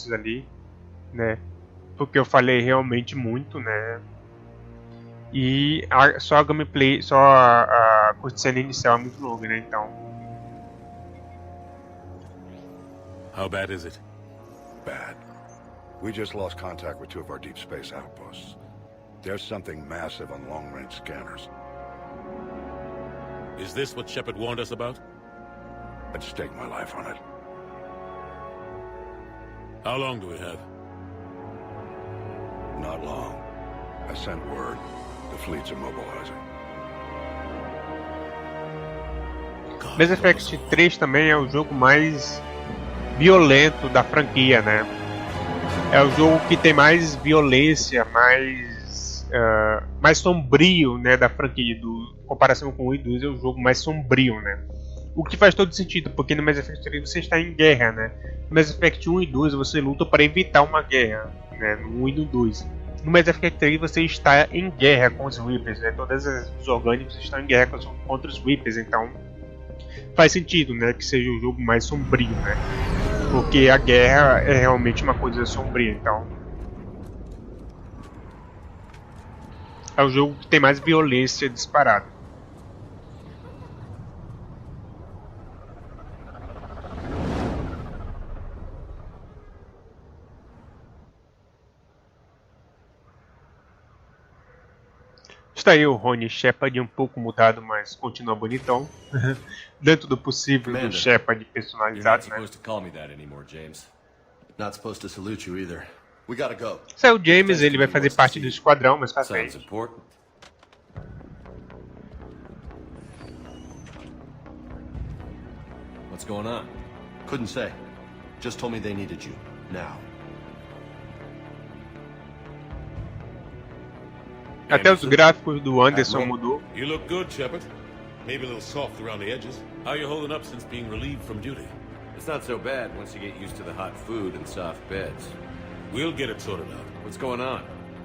partes ali, né? Porque eu falei realmente muito, né? E só a gameplay, só a cutscene inicial é muito longa, né? Então. How bad is it? Bad. We just lost contact with 2 of our deep space outposts. There's something massive on long-range scanners. Is this what Shepard warned us about? I'd stake my life on it. How long do we have? Not long. I sent word. The fleet's immobilizing. Mass Effect 3 também é o jogo mais violento da franquia, né? É o jogo que tem mais violência, mais sombrio, né, da franquia. Em comparação com o 1 e 2, é o jogo mais sombrio, né? O que faz todo sentido, porque no Mass Effect 3 você está em guerra, né? No Mass Effect 1 e 2 você luta para evitar uma guerra, né? No 1 e no 2. No Mass Effect 3 você está em guerra com os Reapers, né? Todos os orgânicos estão em guerra contra os Reapers, então faz sentido, né, que seja o jogo mais sombrio, né? Porque a guerra é realmente uma coisa sombria, então é o jogo que tem mais violência disparada. Está aí o Rony Shepard um pouco mudado, mas continua bonitão. Dentro do possível do Shepard personalizado, né? Saiu o James, ele vai fazer parte do esquadrão, mas pra frente. What's going on? Couldn't say. Just told me they needed you. Now. Até os gráficos do Anderson mudou. You look good, Shepard. Maybe a little soft around the edges. How are you holding up since being relieved from duty? It's not so bad once you get used to the hot food and soft beds. We'll get it sorted out. What's going on?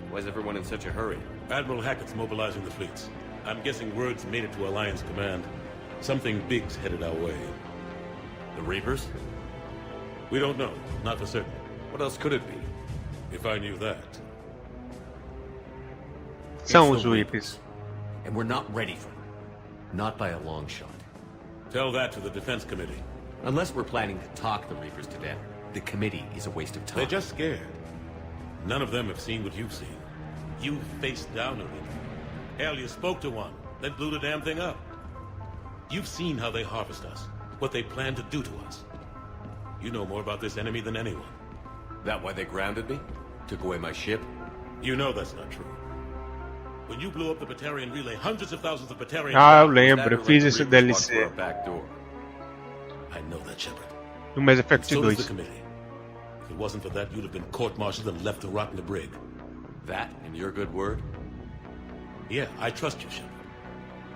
Why is everyone in such a hurry? Admiral Hackett's mobilizing the fleets. I'm guessing word's made it to Alliance Command. Something big's headed our way. The Reapers? We don't know. Not for certain. What else could it be? If I knew that. São os Reapers. And we're not ready for them. Not by a long shot. Tell that to the Defense Committee. Unless we're planning to talk the Reapers to death, the committee is a waste of time. They're just scared. None of them have seen what you've seen. You faced down a Reaper. Hell, you spoke to one, then blew the damn thing up. You've seen how they harvest us, what they plan to do to us. You know more about this enemy than anyone. That why they grounded me? Took away my ship? You know that's not true. When you blew up the Batarian relay, hundreds of thousands of Batarians... Ah, eu lembro, eu fiz esse DLC. I know that, Shepard. No Mass Effect So 2. does the committee. If it wasn't for that, you'd have been court-martialed and left to rot in the brig. That and your good word? Yeah, I trust you, Shepard.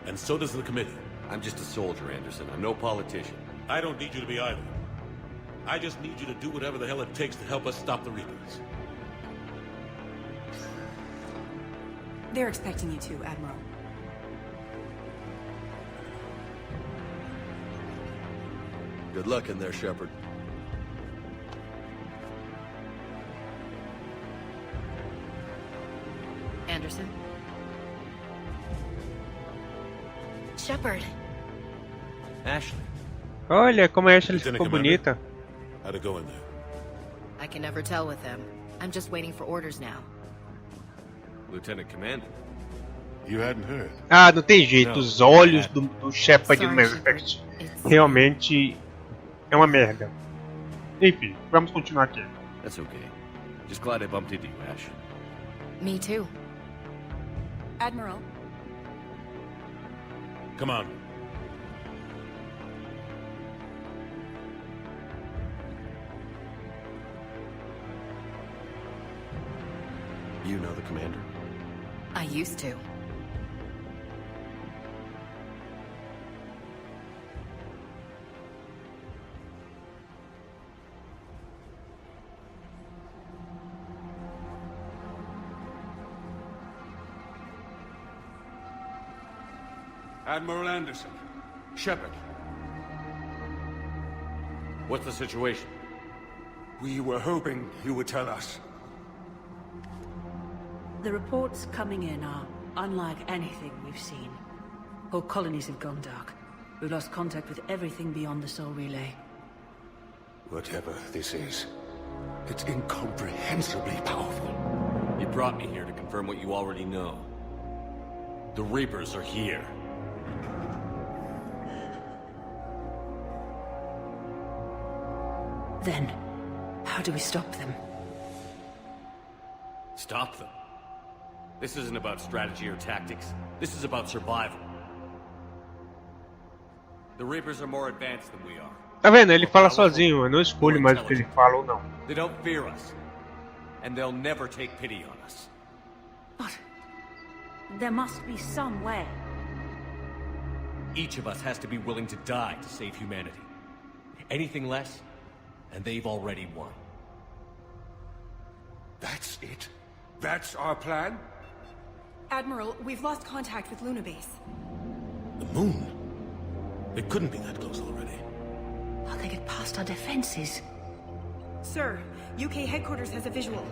And so does the committee. I'm just a soldier, Anderson. I'm no politician. I don't need you to be either. I just need you to do whatever the hell it takes to help us stop the Reapers. They're expecting you to, Admiral. Good luck in there, Shepard. Anderson? Shepard. Ashley. Olha como a Ashley Lieutenant ficou Commander. bonita. How'd it go in there? I can never tell with them. I'm just waiting for orders now. Lieutenant Commander. You hadn't heard. Ah, não tem jeito. Os olhos do Shepard no Mass Effect realmente é uma merda. Enfim, vamos continuar aqui. That's okay. Just glad I bumped into you, Ash. Me too. Admiral. Come on. You know the commander? I used to. Admiral Anderson. Shepard. What's the situation? We were hoping you would tell us. The reports coming in are unlike anything we've seen. Whole colonies have gone dark. We've lost contact with everything beyond the Soul Relay. Whatever this is, it's incomprehensibly powerful. You brought me here to confirm what you already know. The Reapers are here. Then, how do we stop them? Stop them? This isn't about strategy or tactics. This is about survival. The Reapers are more advanced than we are. Tá vendo? Ele fala sozinho, eu não escolho mais o que ele fala ou não. They don't fear us. And they'll never take pity on us. But there must be some way. Each of us has to be willing to die to save humanity. Anything less, and they've already won. That's it? That's our plan? Admiral, we've lost contact with Luna Base. The moon? It couldn't be that close already. How they get past our defenses? Sir, UK headquarters has a visual.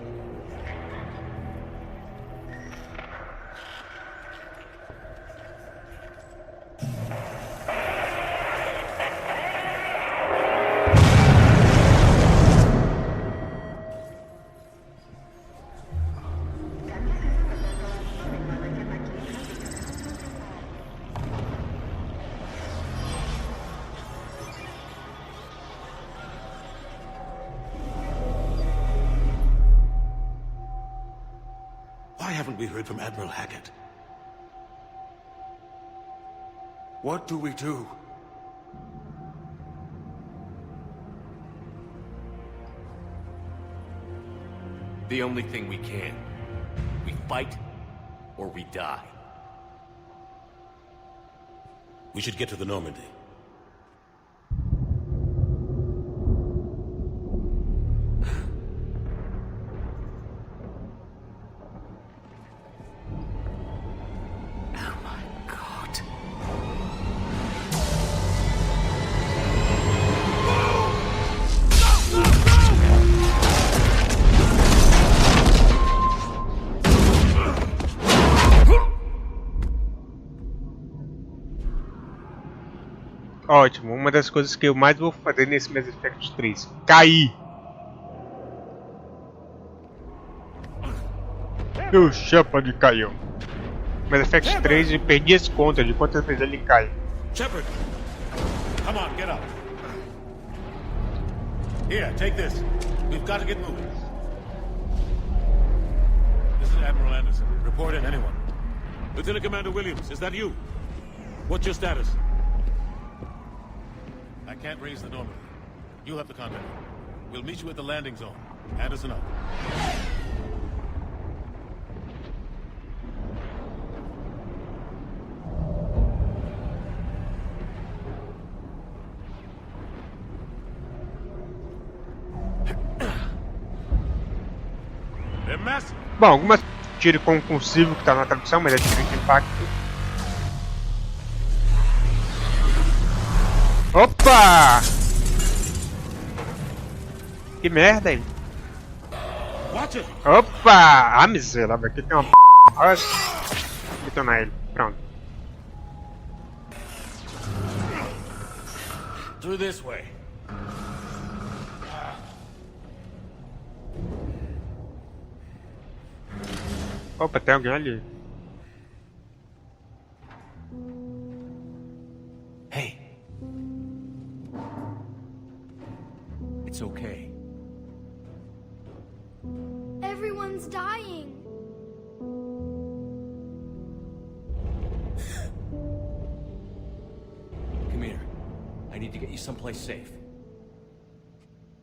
Why haven't we heard from Admiral Hackett? What do we do? The only thing we can. We fight, or we die. We should get to the Normandy. Oh my god. Ótimo, uma das coisas que eu mais vou fazer nesse Mass Effect 3. Cair! O chapa de caiu. Mass Effect 3 eu perdi as contas de quantas vezes ele cai. Shepard! Come on, get up. Here, take this. We've got to get moving. This is Admiral Anderson. Report in, anyone. Lieutenant Commander Williams, is that you? What's your status? I can't raise the Normandy. You'll have the contact. We'll meet you at the landing zone. Anderson out. They're massive. Bom, algumas tiro concursivo que tá na tradução, mas é tiro de impacto. Opa! Que merda, hein? Watch it. Opa! Ah, miserável, aqui tem uma p***. Olha. Detonar ele, pronto. Through this way. Opa, tem alguém ali. Hey. It's okay. Everyone's dying. Come here. I need to get you someplace safe.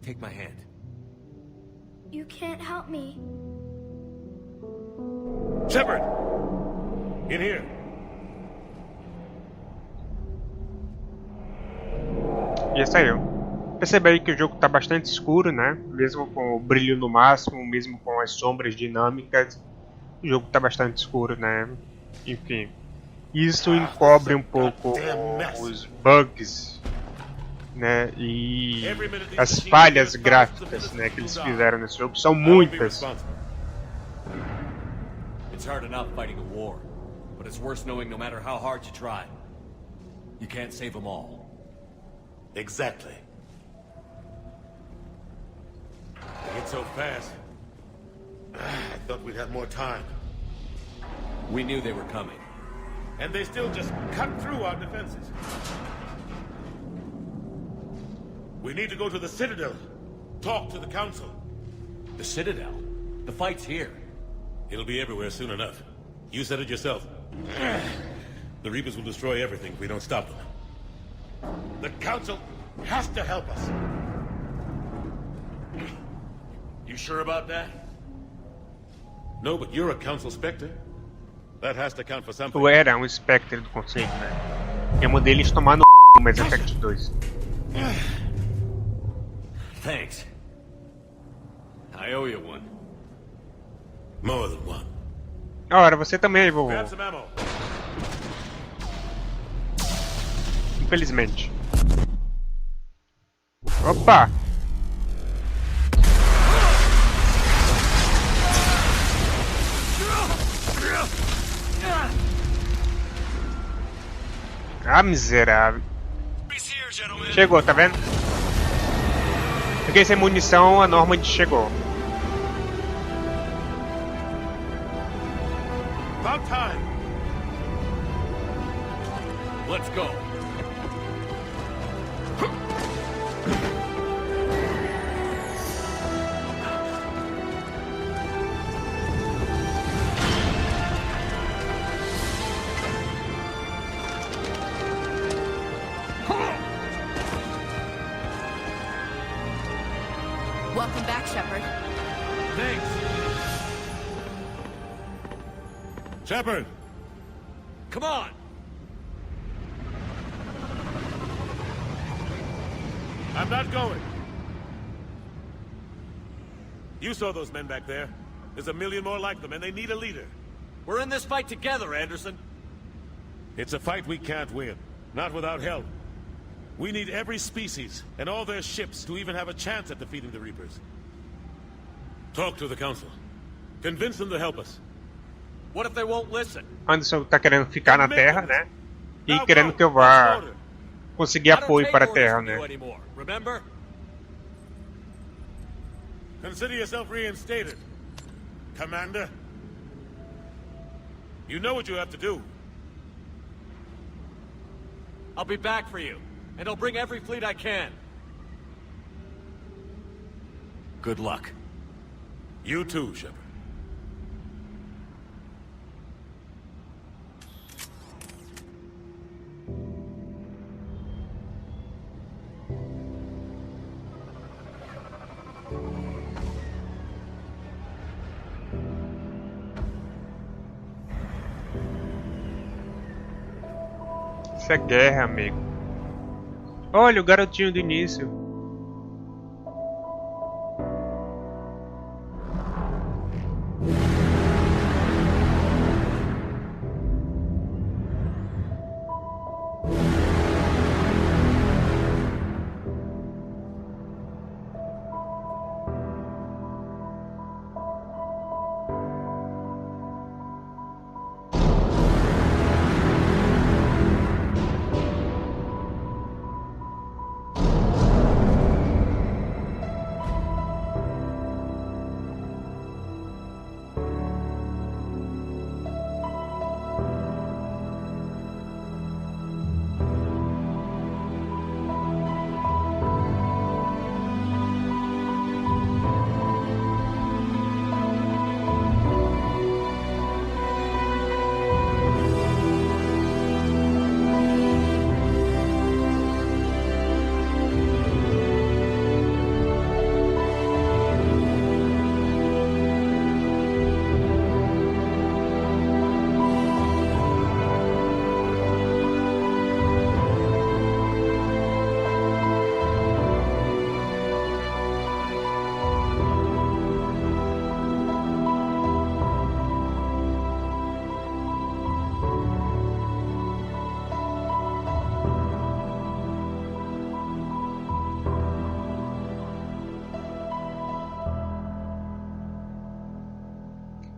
Take my hand. You can't help me. Shepard! In here. Já saiu. Percebe aí que o jogo está bastante escuro, né? Mesmo com o brilho no máximo, mesmo com as sombras dinâmicas, o jogo está bastante escuro, né? Enfim, isso encobre um pouco os bugs né? E as falhas gráficas, né, que eles fizeram nesse jogo são muitas. It's hard enough fighting a war, but it's worse knowing no matter how hard you try, you can't save them all. Exactly. It's so fast. I thought we'd have more time. We knew they were coming. And they still just cut through our defenses. We need to go to the Citadel. Talk to the Council. The Citadel? The fight's here. It'll be everywhere soon enough. You said it yourself. The Reapers will destroy everything if we don't stop them. The Council has to help us. You sure about that? No, but you're a Council Spectre. That has to count for something. Tu era Spectre do conceito, né? Eu mandei eles tomar no Mass Effect 2. Thanks. I owe you one. More than one. Ora, você também, vovô. Grab some ammo. Infelizmente. Opa! Ah, miserável. Chegou, tá vendo? Fiquei sem munição, a Normand chegou. About time. Let's go. Welcome back, Shepard. Thanks. Shepard! Come on. I'm not going. You saw those men back there. There's a million more like them, and they need a leader. We're in this fight together, Anderson. It's a fight we can't win. Not without help. We need every species and all their ships to even have a chance at defeating the Reapers. Talk to the Council. Convince them to help us. What if they won't listen? Anderson tá querendo ficar na Terra, né? E querendo que eu vá conseguir apoio para a Terra, né? Remember? Consider yourself reinstated, Commander. You know what you have to do. I'll be back for you, and I'll bring every fleet I can. Good luck. You too, Shepard. Isso é guerra, amigo. Olha o garotinho do início.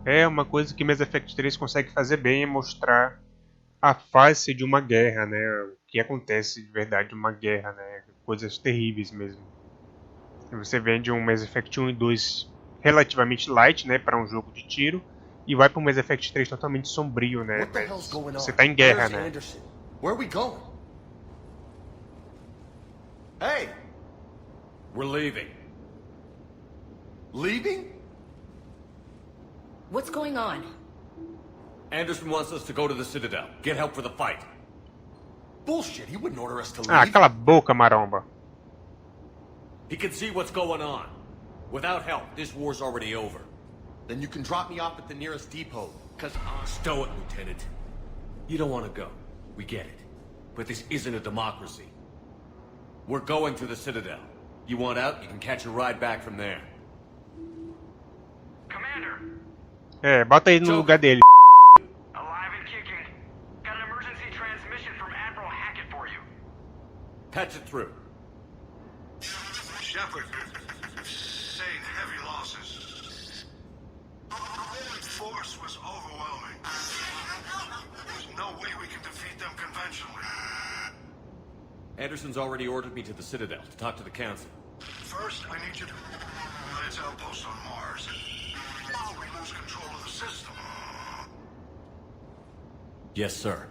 É uma coisa que Mass Effect 3 consegue fazer bem, é mostrar a face de uma guerra, né? O que acontece de verdade uma guerra, né? Coisas terríveis mesmo. Você vem de um Mass Effect 1 e 2 relativamente light, né? Para um jogo de tiro. E vai para um Mass Effect 3 totalmente sombrio, né? Você tá em guerra, né? Anderson? Where are we going? Hey! We're leaving. Leaving? What's going on? Anderson wants us to go to the Citadel. Get help for the fight. Bullshit, he wouldn't order us to leave. Ah, cala a boca, maromba. He can see what's going on. Without help, this war's already over. Then you can drop me off at the nearest depot, cause Stow it, Lieutenant. You don't want to go. We get it. But this isn't a democracy. We're going to the Citadel. You want out, you can catch a ride back from there. Commander! É, bota aí no lugar dele. Alive and kicking. Got an emergency transmission from Admiral Hackett for you. Patch it through. Shepard, sustained heavy losses. The force was overwhelming. There's no way we can defeat them conventionally. Anderson's already ordered me to the Citadel to talk to the Council. First, I need you to lance outposts on Mars. We lose control of the system. Yes, sir.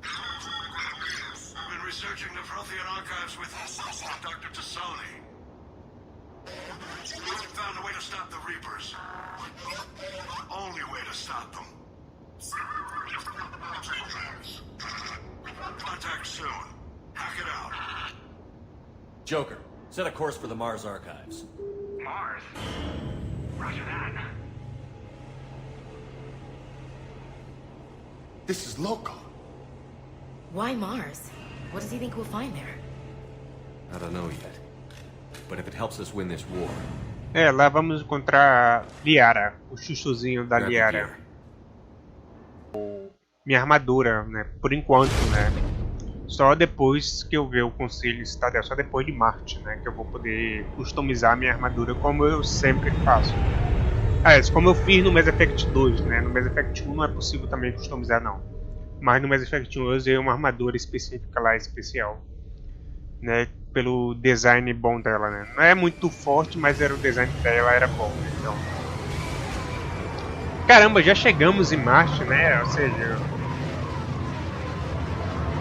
I've been researching the Prothean archives with Dr. Tassoni. We've found a way to stop the Reapers. Only way to stop them. Contact soon. Hack it out. Joker, set a course for the Mars archives. Mars? Roger that. this is local. Why Mars? What does he think we'll find there? I don't know yet. But if it helps us win this war... É, lá vamos encontrar Liara, o chuchuzinho da Liara. Minha armadura, né? Por enquanto, né? Só depois que eu ver o Conselho Citadel, só depois de Marte, né? Que eu vou poder customizar minha armadura como eu sempre faço. Como eu fiz no Mass Effect 2, né? No Mass Effect 1 não é possível também customizar, não. Mas no Mass Effect 1 eu usei uma armadura específica lá, especial. Né? Pelo design bom dela, né? Não é muito forte, mas o design dela era bom, né? Então... Caramba, já chegamos em Marte, né? Ou seja...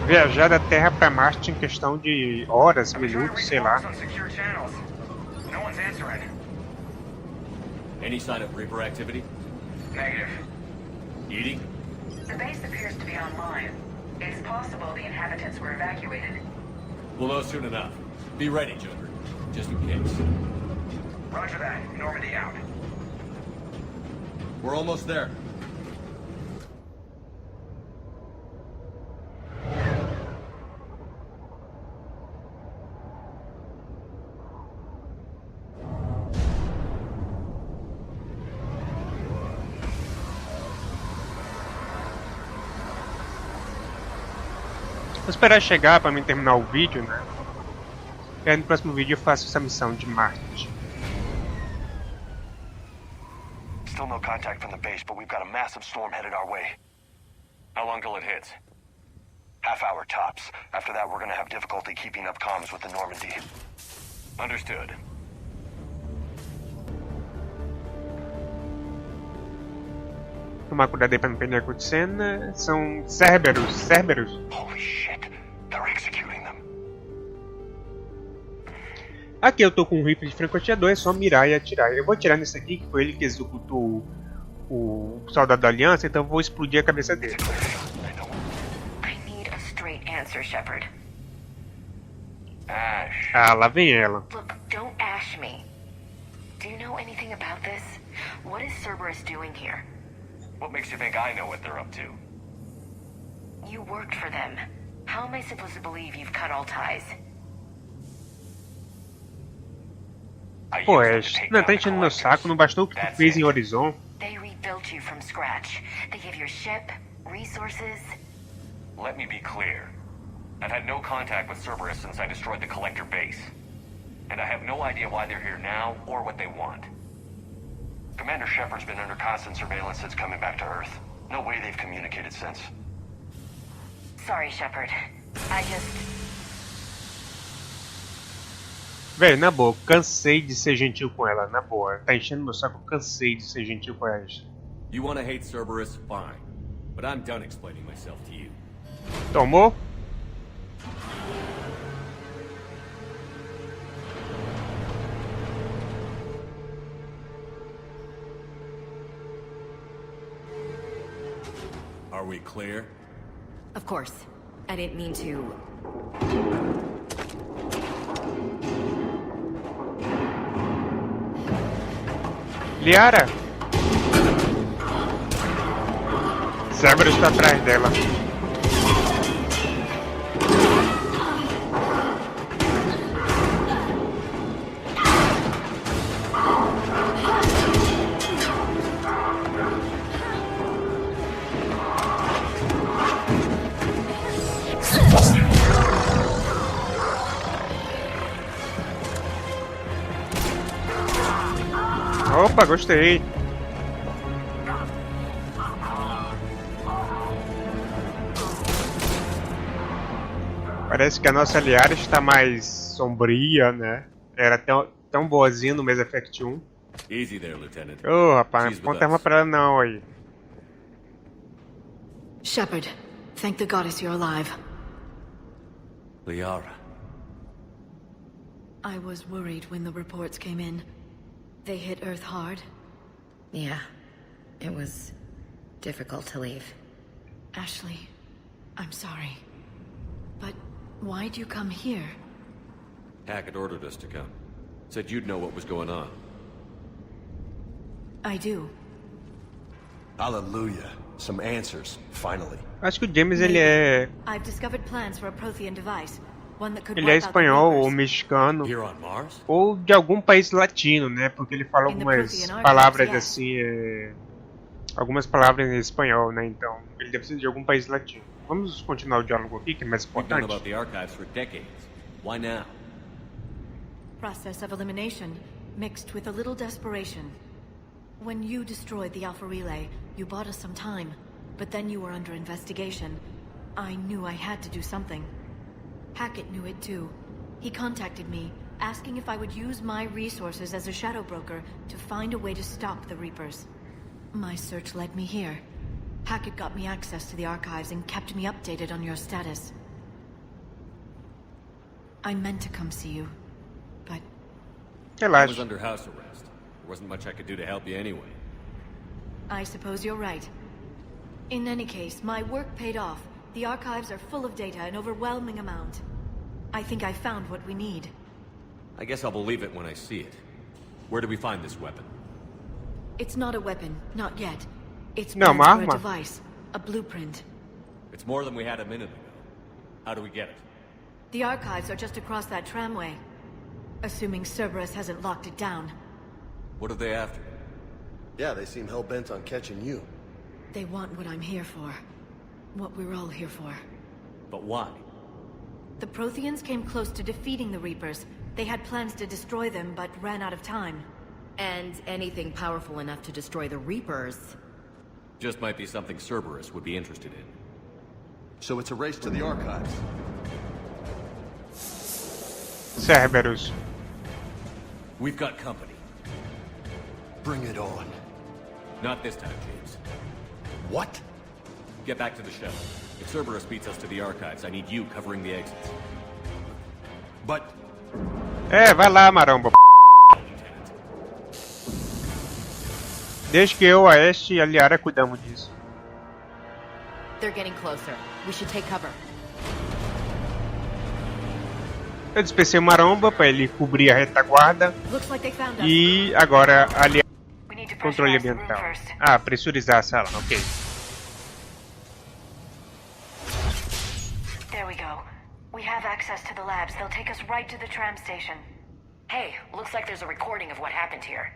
Viajar da Terra para Marte em questão de horas, minutos, sei lá. Any sign of Reaper activity? Negative. Eating? The base appears to be online. It's possible the inhabitants were evacuated. We'll know soon enough. Be ready, Joker. Just in case. Roger that. Normandy out. We're almost there. Vou esperar chegar para mim terminar o vídeo, né? E aí no próximo vídeo eu faço essa missão de Marte. Still no contact from the base, but we've got a massive storm headed our way. How long till it hits? Half hour tops. After that, we're gonna have difficulty keeping up comms with the Normandy. Understood. Tomar cuidado aí pra não perder a cutscene. São Cerberus. Holy shit, they're executing them. Aqui eu tô com um rifle de francotirador, é só mirar e atirar. Eu vou atirar nesse aqui, que foi ele que executou o soldado da Aliança, então eu vou explodir a cabeça dele. I need a straight answer, Shepard. Ash. Ah, lá vem ela. Look, don't ash me. Do you know anything about this? What is Cerberus doing here? What makes you think I know what they're up to? You worked for them. How am I supposed to believe you've cut all ties? Pô, não tá enchendo meu saco, não bastou o que tu fez em Horizon? They rebuilt you from scratch. They gave your ship, resources. Let me be clear. I've had no contact with Cerberus since I destroyed the Collector base. And I have no idea why they're here now or what they want. Commander Shepard's been under constant surveillance since coming back to Earth. No way they've communicated since. Sorry, Shepard. I just... Velho, na boa, cansei de ser gentil com ela, na boa. Tá enchendo meu saco, cansei de ser gentil com ela. You wanna hate Cerberus? Fine. But I'm done explaining myself to you. Tomou? Are we clear? Of course. I didn't mean to... Liara! Cerberus está atrás dela. Opa, gostei. Parece que a nossa Liara está mais sombria, né? Era tão boazinha no Mass Effect 1. Easy there, Lieutenant. Ô, rapaz, não conta arma pra ela não aí. Shepard, thank the goddess you're alive. Liara. I was worried when the reports came in. They hit Earth hard. Yeah. It was difficult to leave. Ashley, I'm sorry. But why'd you come here? Hackett ordered us to come. Said you'd know what was going on. I do. Hallelujah. Some answers, finally. Acho que o James ele é I've discovered plans for a Prothean device. One that could ele é wipe out the espanhol ou Reapers. mexicano Here on Mars? ou de algum país latino, né? Porque ele fala algumas palavras assim, algumas palavras em espanhol, né? Então ele deve ser de algum país latino. Vamos continuar o diálogo aqui, que é mais We've known importante. about the archives for decades. Why now? Process of elimination, mixed with a little desperation. When you destroyed the Alpha Relay, you bought us some time. But then you were under investigation. I knew I had to do something. Hackett knew it too. He contacted me, asking if I would use my resources as a shadow broker to find a way to stop the Reapers. My search led me here. Hackett got me access to the archives and kept me updated on your status. I meant to come see you, but... I was under house arrest. There wasn't much I could do to help you anyway. I suppose you're right. In any case, my work paid off. The archives are full of data, an overwhelming amount. I think I found what we need. I guess I'll believe it when I see it. Where do we find this weapon? It's not a weapon, not yet. It's No, plans for a arma. device, a blueprint. It's more than we had a minute ago. How do we get it? The archives are just across that tramway. Assuming Cerberus hasn't locked it down. What are they after? Yeah, they seem hell-bent on catching you. They want what I'm here for. What we're all here for. But why? The Protheans came close to defeating the Reapers. They had plans to destroy them, but ran out of time. And anything powerful enough to destroy the Reapers. Just might be something Cerberus would be interested in. So it's a race to the archives. Cerberus. We've got company. Bring it on. Not this time, James. What? Get back to the shuttle. If Cerberus beats us to the archives, I need you covering the exits. But... Vai lá, maromba. Desde que eu, a Ashe e a Liara cuidamos disso. They're getting closer. We should take cover. Eu dispensei o maromba para ele cobrir a retaguarda. Looks like they found us. E agora a Liara... Controle ambiental. Ah, pressurizar a sala, ok. There we go. We have access to the labs. They'll take us right to the tram station. Hey, looks like there's a recording of what happened here.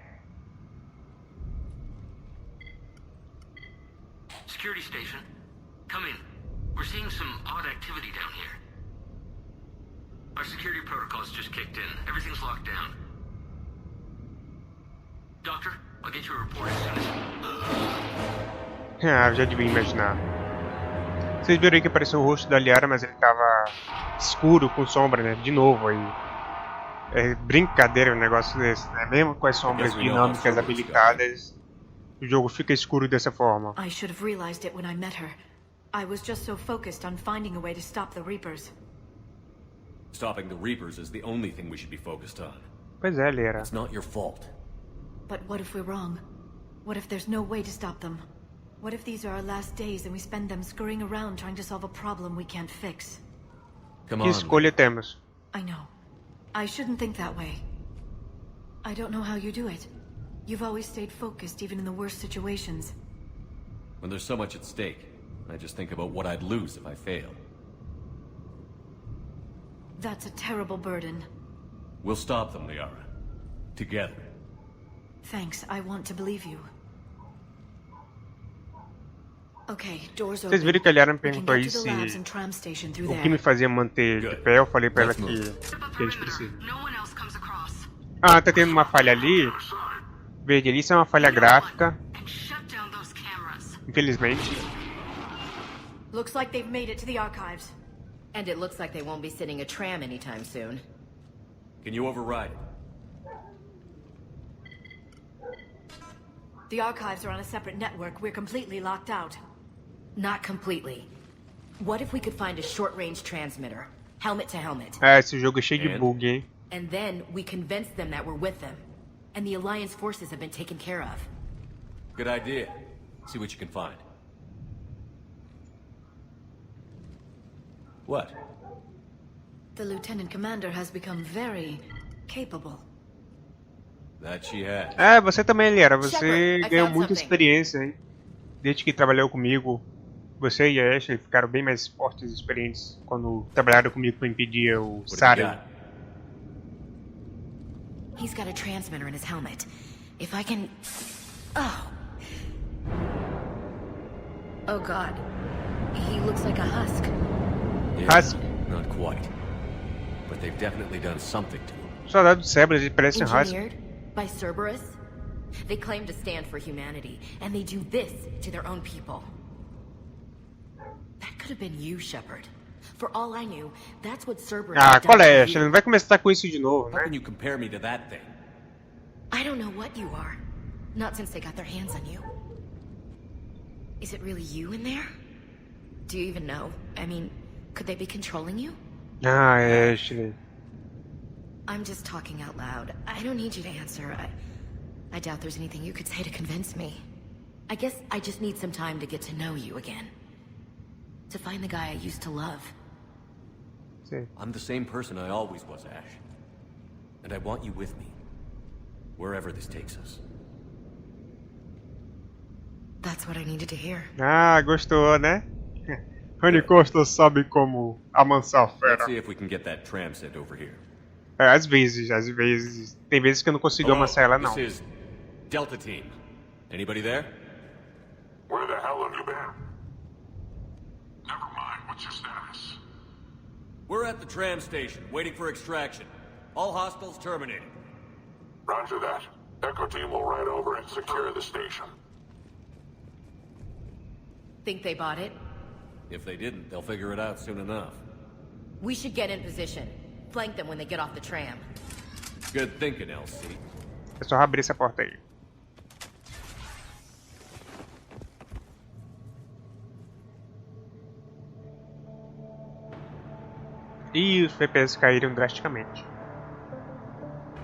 Security station. Come in. We're seeing some odd activity down here. Our security protocols just kicked in. Everything's locked down. Doctor, I'll get you a report as soon as... Ah, já devia imaginar. Vocês viram aí que apareceu o rosto da Liara, mas ele tava escuro, com sombra, né? De novo aí. É brincadeira um negócio desse, né? Mesmo com as sombras dinâmicas habilitadas, o jogo fica escuro dessa forma. I should have realized it when I met her. I was just so focused on finding a way to stop the Reapers. Stopping the Reapers is the only thing we should be focused on. Pois é, Liara. It's not your fault. But what if we're wrong? What if there's no way to stop them? What if these are our last days and we spend them scurrying around trying to solve a problem we can't fix? Come Que on. escolha temos? I know. I shouldn't think that way. I don't know how you do it. You've always stayed focused even in the worst situations. When there's so much at stake, I just think about what I'd lose if I fail. That's a terrible burden. We'll stop them, Liara. Together. Thanks, I want to believe you. Okay, doors open. Vocês viram que a Liara me We can perguntou get aí to the se labs and tram station through o que there. me fazia manter de pé. Eu falei pra ela que eles precisam. No one else comes across. Ah, tá tendo uma falha ali. Verde ali, isso é uma falha gráfica. And shut down those cameras. Infelizmente. Looks like they've made it to the archives. And it looks like they won't be sitting a tram anytime soon. Can you override it? The archives are on a separate network. We're completely locked out. Not completely. What if we could find a short-range transmitter? Helmet to helmet. Ah, esse jogo é cheio de bug, hein? And then we convince them that we're with them. And the Alliance forces have been taken care of. Good idea. See what you can find. What? The Lieutenant Commander has become very capable. That she has. Ah, você também, Liara. Você Shepard, I ganhou found muita something. experiência, hein? Desde que trabalhou comigo. Você e a Ashley ficaram bem mais fortes e experientes quando trabalharam comigo para impedir o What have you Saren. got? He's got a transmitter in his helmet. If I can... Oh. Oh God. He looks like a husk. Yeah, Husk. Not quite. But they've definitely done something to him. Soldados Cebras, eles parecem Husk. Engineered by Cerberus? They claim to stand for humanity, and they do this to their own people. That could have been you, Shepard. For all I knew, that's what Cerberus Ah, had qual done é, to Ashley? you. Não vai começar com isso de novo, How né? can you compare me to that thing? I don't know what you are. Not since they got their hands on you. Is it really you in there? Do you even know? I mean, could they be controlling you? Ah, Ashley. I'm just talking out loud. I don't need you to answer. I doubt there's anything you could say to convince me. I guess I just need some time to get to know you again. To find the guy I used to love. Sim. I'm the same person I always was, Ash. And I want you with me. Wherever this takes us. That's what I needed to hear. Ah, gostou, né? Rony Costa sabe como amansar a Let's fera. see if we can get that tram sent over here. É, às vezes, às vezes. Tem vezes que eu não consigo amansar ela, não. This is Delta Team. Anybody there? Where the hell have you been? Never mind, what's your status? We're at the tram station, waiting for extraction. All hostiles terminated. Roger that. Echo team will ride over and secure the station. Think they bought it? If they didn't, they'll figure it out soon enough. We should get in position. Flank them when they get off the tram. Good thinking, LC. É só abrir essa porta aí. E os FPS caíram drasticamente.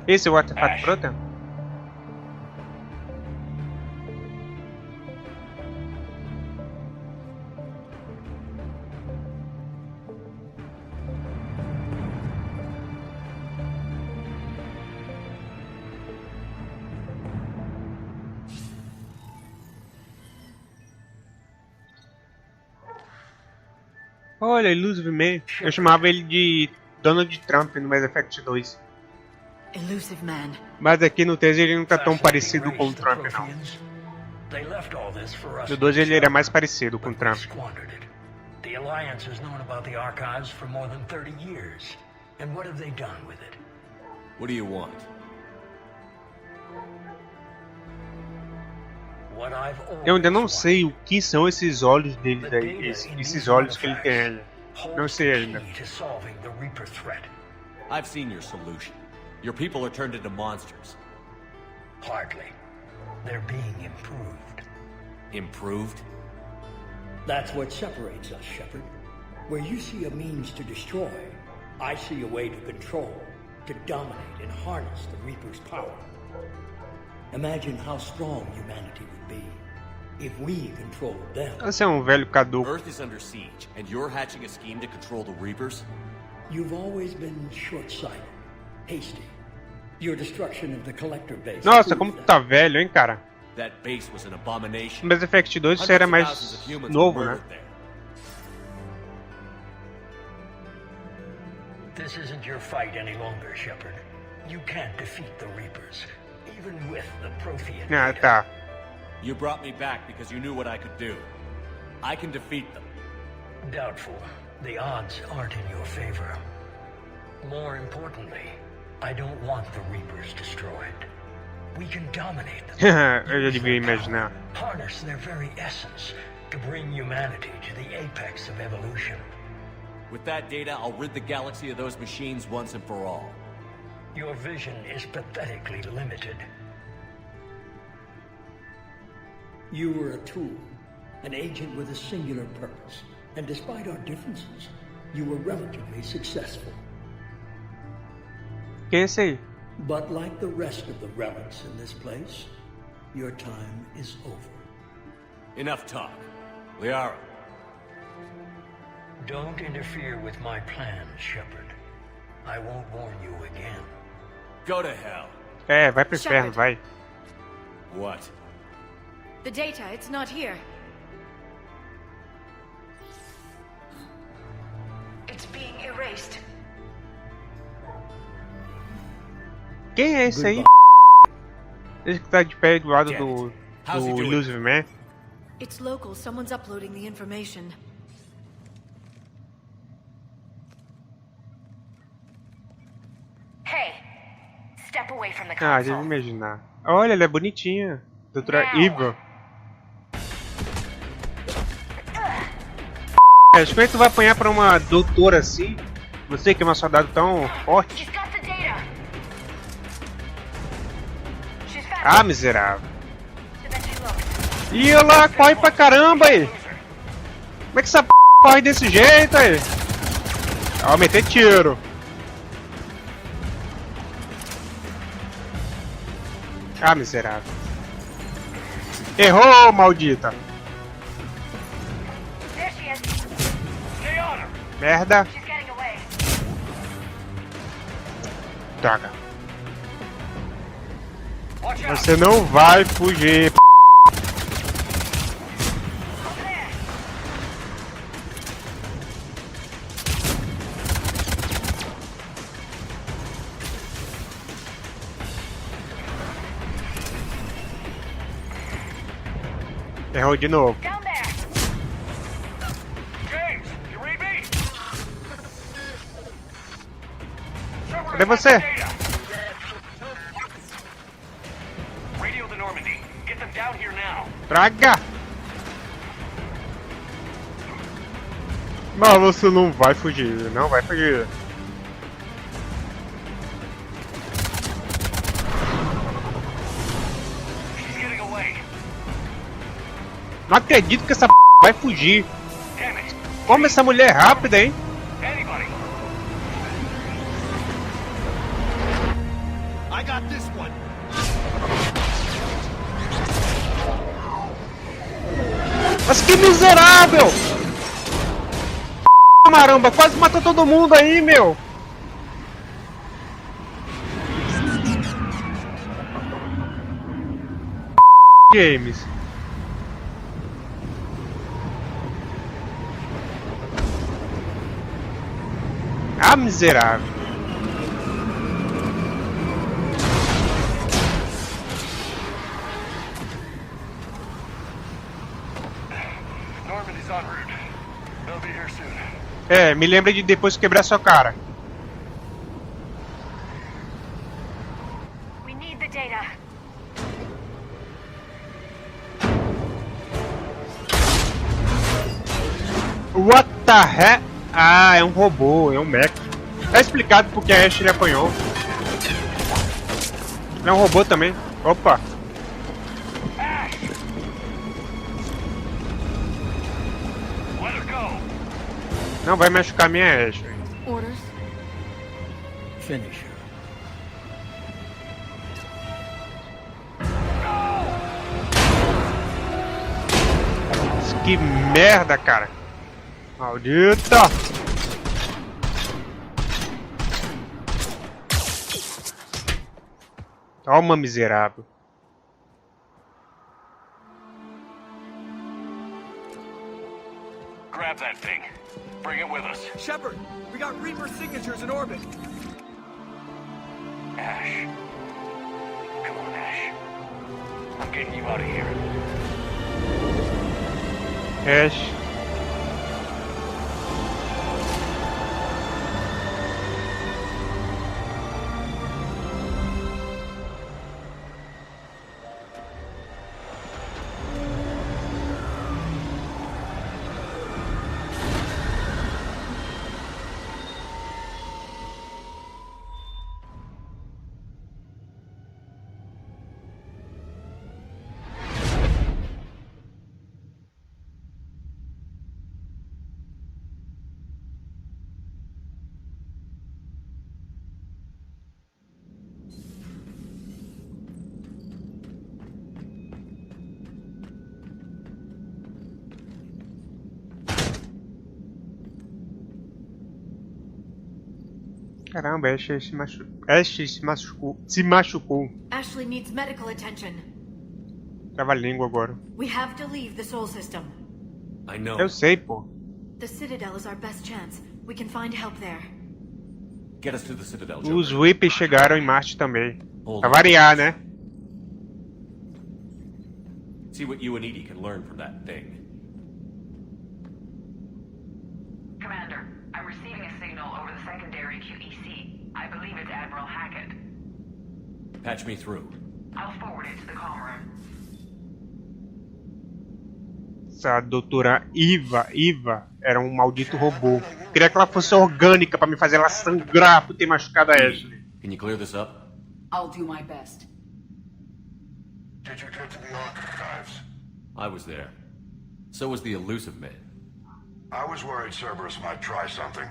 Esse é o artefato Proton? Olha, Elusive Man. Eu chamava ele de Donald Trump no Mass Effect 2. Elusive Man. Mas aqui no 3 ele não tá tão parecido com o Trump, não. No 2 ele era mais parecido com o Trump. The Alliance has known about the archives for more than 30 years. And what have they done with it? What do you want? What I've Eu ainda não always sei o que são esses olhos dele daí, esses olhos que ele tem aí. Não sei ainda. wanted to solving the Reaper threat. I've seen your solution. Your people are turned into monsters. Hardly. They're being improved. Improved? That's what separates us, Shepard. Where you see a means to destroy, I see a way to control, to dominate and harness the Reaper's power. Imagine how strong humanity would be if we controlled them. Você é um velho caduco. Earth is under siege, and you're hatching a scheme to control the Reapers? You've always been short-sighted, hasty. Your destruction of the Collector base. Nossa, como tu tá velho, hein, cara? That base was an abomination. No Mass Effect 2 isso era mais novo, né? This isn't your fight any longer, Shepard. You can't defeat the Reapers, even with the Prothean. Ah, tá. You brought me back because you knew what I could do. I can defeat them. Doubtful. The odds aren't in your favor. More importantly, I don't want the Reapers destroyed. We can dominate them. Eu já devia imaginar. Harness their very essence to bring humanity to the apex of evolution. With that data, I'll rid the galaxy of those machines once and for all. Your vision is pathetically limited. You were a tool, an agent with a singular purpose, and despite our differences, you were relatively successful. Quem é esse aí? But like the rest of the relics in this place, your time is over. Enough talk. Liara. Don't interfere with my plans, Shepard. I won't warn you again. Go to hell. É, vai pro inferno, vai. What? The data, it's not here. It's being erased. Quem é esse aí? Esse que tá de pé do lado do Illusive Man? It's local. Someone's uploading the information. Hey, step away from the Ah, console. deve imaginar. Olha, ela é bonitinha. Doutora Evil. Acho que tu vai apanhar pra uma doutora assim. Você que é um soldado tão forte. Ah, miserável. Ih, olha lá, corre pra caramba aí. Como é que essa p corre desse jeito aí? Ó, meter tiro. Ah, miserável. Errou, maldita. Merda. Droga. Você não vai fugir. Errou de novo. Cadê você? Traga! Mas você não vai fugir, não vai fugir. Não acredito que essa p vai fugir. Como essa mulher é rápida, hein? I got this one. Mas que miserável! Caramba, quase matou todo mundo aí, meu! Games. Ah, miserável. É, me lembra de depois quebrar sua cara. We need the data. What the heck? Ah, é um robô, é um mech. Tá explicado porque a Ashley apanhou. É um robô também. Opa. Não vai machucar minha Ashley. Orders? Finish her. Que merda, cara. Maldita. Toma, miserável. Grab that thing. Bring it with us. Shepard, we got Reaper signatures in orbit. Ash. Come on, Ash. I'm getting you out of here. Ash. Caramba, Ashley se machucou. Ashley se machucou. Ashley needs medical attention. Trava a língua agora. We have to leave the Sol system. I know. Eu sei, pô. The Citadel is our best chance. We can find help there. Get us to the Citadel, Os Joker. Whips chegaram em Marte também. Hold Pra on. variar, né? See what you and Edie can learn from that thing. Commander, I'm receiving a signal over the secondary QEC. I believe it's Admiral Hackett. Patch me through. I'll forward it to the comm room. Essa doutora Iva era um maldito robô. Queria que ela fosse orgânica pra me fazer ela sangrar por ter machucado a Ashley. Can you clear this up? I'll do my best. Did you get to the archives? I was there. So was the elusive man. I was worried Cerberus might try something.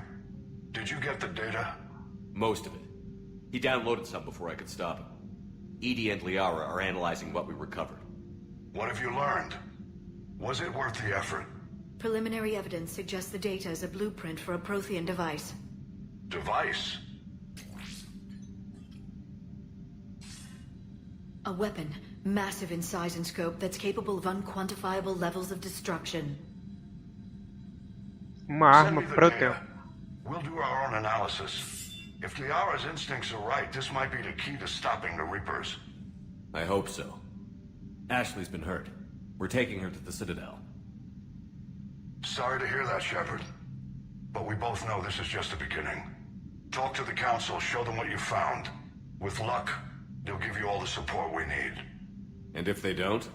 Did you get the data? Most of it. He downloaded some before I could stop him. Edie and Liara are analyzing what we recovered. What have you learned? Was it worth the effort? Preliminary evidence suggests the data is a blueprint for a Prothean device. Device? A weapon, massive in size and scope, that's capable of unquantifiable levels of destruction. Uma Send arma me the Prothean. data. We'll do our own analysis. If Liara's instincts are right, this might be the key to stopping the Reapers. I hope so. Ashley's been hurt. We're taking her to the Citadel. Sorry to hear that, Shepard. But we both know this is just the beginning. Talk to the Council, show them what you found. With luck, they'll give you all the support we need. And if they don't?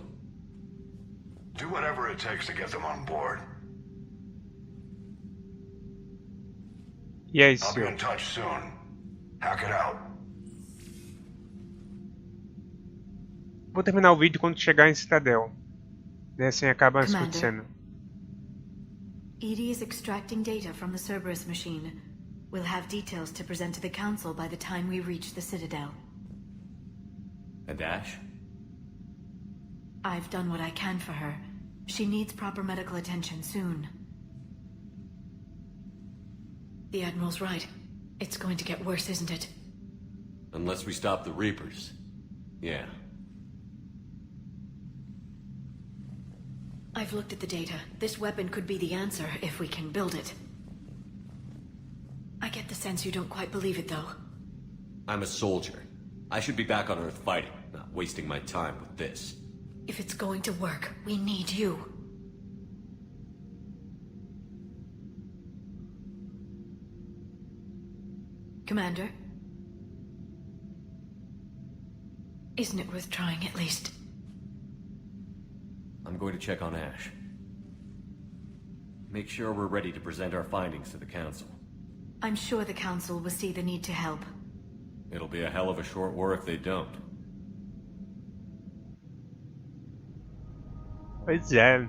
Do whatever it takes to get them on board. E é I'll isso. be in touch soon. Hack it out. Vou terminar o vídeo quando chegar em Citadel. E assim acaba as Commander. cutscenes. Edie is extracting data from the Cerberus machine. We'll have details to present to the Council by the time we reach the Citadel. And Ash? I've done what I can for her. She needs proper medical attention soon. The Admiral's right. It's going to get worse, isn't it? Unless we stop the Reapers. Yeah. I've looked at the data. This weapon could be the answer if we can build it. I get the sense you don't quite believe it, though. I'm a soldier. I should be back on Earth fighting, not wasting my time with this. If it's going to work, we need you. Commander? Isn't it worth trying at least? I'm going to check on Ash. make sure we're ready to present our findings to the Council. I'm sure the Council will see the need to help. It'll be a hell of a short war if they don't. Pois é.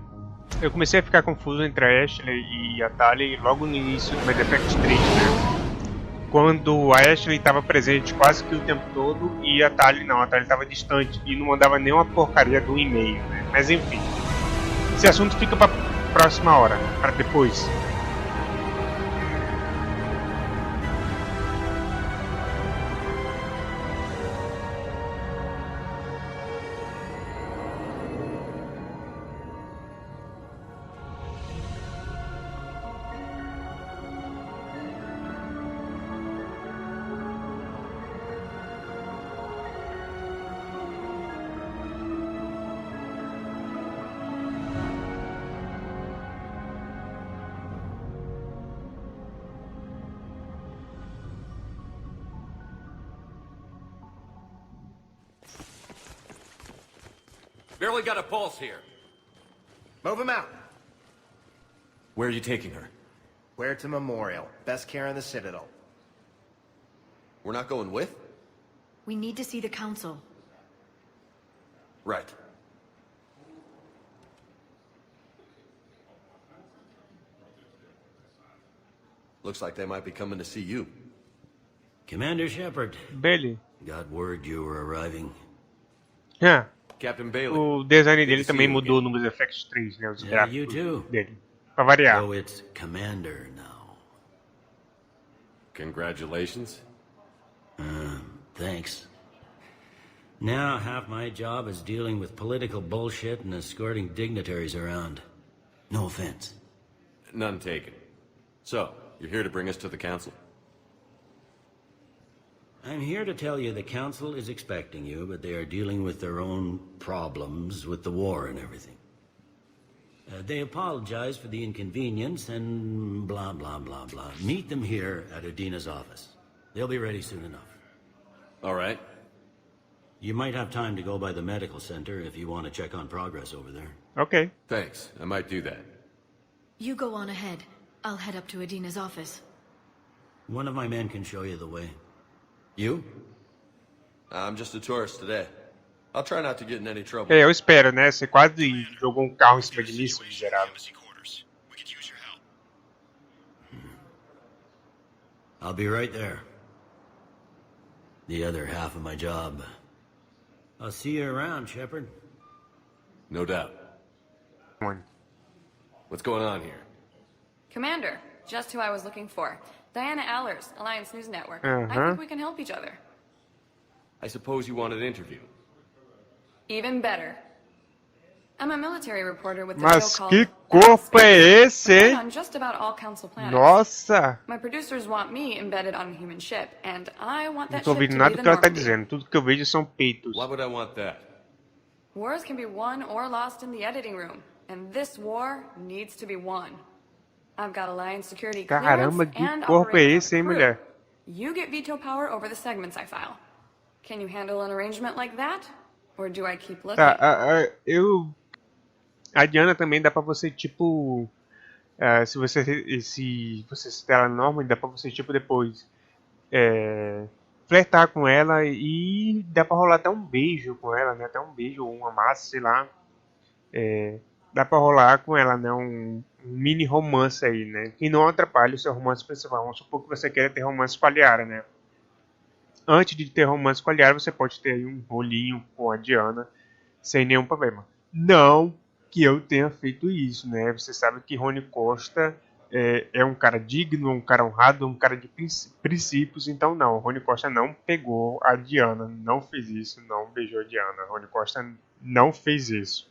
Eu comecei a ficar confuso entre a Ashley e a Tali logo no início do Mass Effect 3, né? Quando a Ashley estava presente quase que o tempo todo e a Tali não, a Tali estava distante e não mandava nenhuma porcaria de um e-mail, né? Mas enfim, esse assunto fica para próxima hora, para depois. Barely got a pulse here. Move him out. Where are you taking her? Where to Memorial. Best care in the Citadel. We're not going with? We need to see the Council. Right. Looks like they might be coming to see you. Commander Shepard. Bailey. Got word you were arriving. Yeah. Captain Bailey. O design dele também mudou no Mass Effect 3, né? Os gráficos dele. Pra variar. So it's Commander now. Congratulations. Thanks. Now half my job is dealing with political bullshit and escorting dignitaries around. No offense. None taken. So, you're here to bring us to the Council? I'm here to tell you the Council is expecting you, but they are dealing with their own problems with the war and everything. They apologize for the inconvenience and blah, blah, blah, blah. Meet them here at Adina's office. They'll be ready soon enough. All right. You might have time to go by the medical center if you want to check on progress over there. Okay. Thanks. I might do that. You go on ahead. I'll head up to Adina's office. One of my men can show you the way. You? I'm just a tourist today. I'll try not to get in any trouble. É, eu espero, né? Você quase jogou um carro em cima de mim, seu miserável. I'll be right there. The other half of my job. I'll see you around, Shepard. No doubt. What's going on here? Commander, just who I was looking for. Diana Allers, Alliance News Network. Uh-huh. I think we can help each other. I suppose you want an interview. Even better. I'm a military reporter with the Mas show que called corpo é esse, hein? on just about all council planets. Nossa! My producers want me embedded on a human ship, and I want Não that tô ship ouvindo to nada be do the que ela tá Normandy. dizendo. Tudo que eu vejo são peitos. Why would I want that? Wars can be won or lost in the editing room, and this war needs to be won. I've got Alliance security Caramba, clearance que and corpo é operational esse, hein, crew. mulher? You get veto power over the segments I file. Can you handle an arrangement like that? Or do I keep looking? Tá, a Diana também dá pra você, tipo... se você instalar na norma, dá pra você, tipo, depois... flertar com ela e dá pra rolar até um beijo com ela, né? Até um beijo ou uma massa, sei lá. Dá pra rolar com ela, né? Um mini romance aí, né? Que não atrapalhe o seu romance principal. Vamos supor que você quer ter romance com a Liara, né? Antes de ter romance com a Liara, você pode ter aí um rolinho com a Diana sem nenhum problema. Não que eu tenha feito isso, né? Você sabe que Rony Costa é um cara digno, um cara honrado, um cara de princípios. Então não, Rony Costa não pegou a Diana, não fez isso, não beijou a Diana. Rony Costa não fez isso.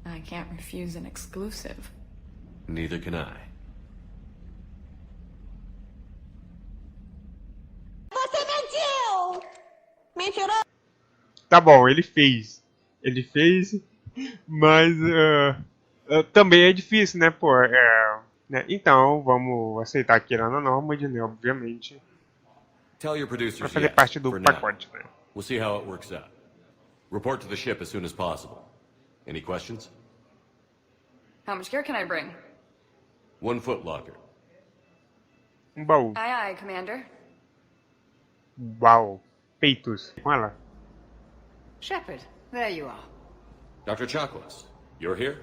I can't refuse an exclusive. Neither can I. Você mentiu! Mentiroso! Tá bom, ele fez. Ele fez, mas também é difícil, né, pô? Né? Então, vamos aceitar aqui na Normandy, né, obviamente. Tell your producers Pra fazer yes, parte do for pacote, now. né? We'll see how it works out. Report to the ship as soon as possible. Any questions? How much gear can I bring? One footlocker. Baú. Aye, aye, Commander. Uau. Peitos. Com ela. Shepard, there you are. Dr. Chakwas, you're here?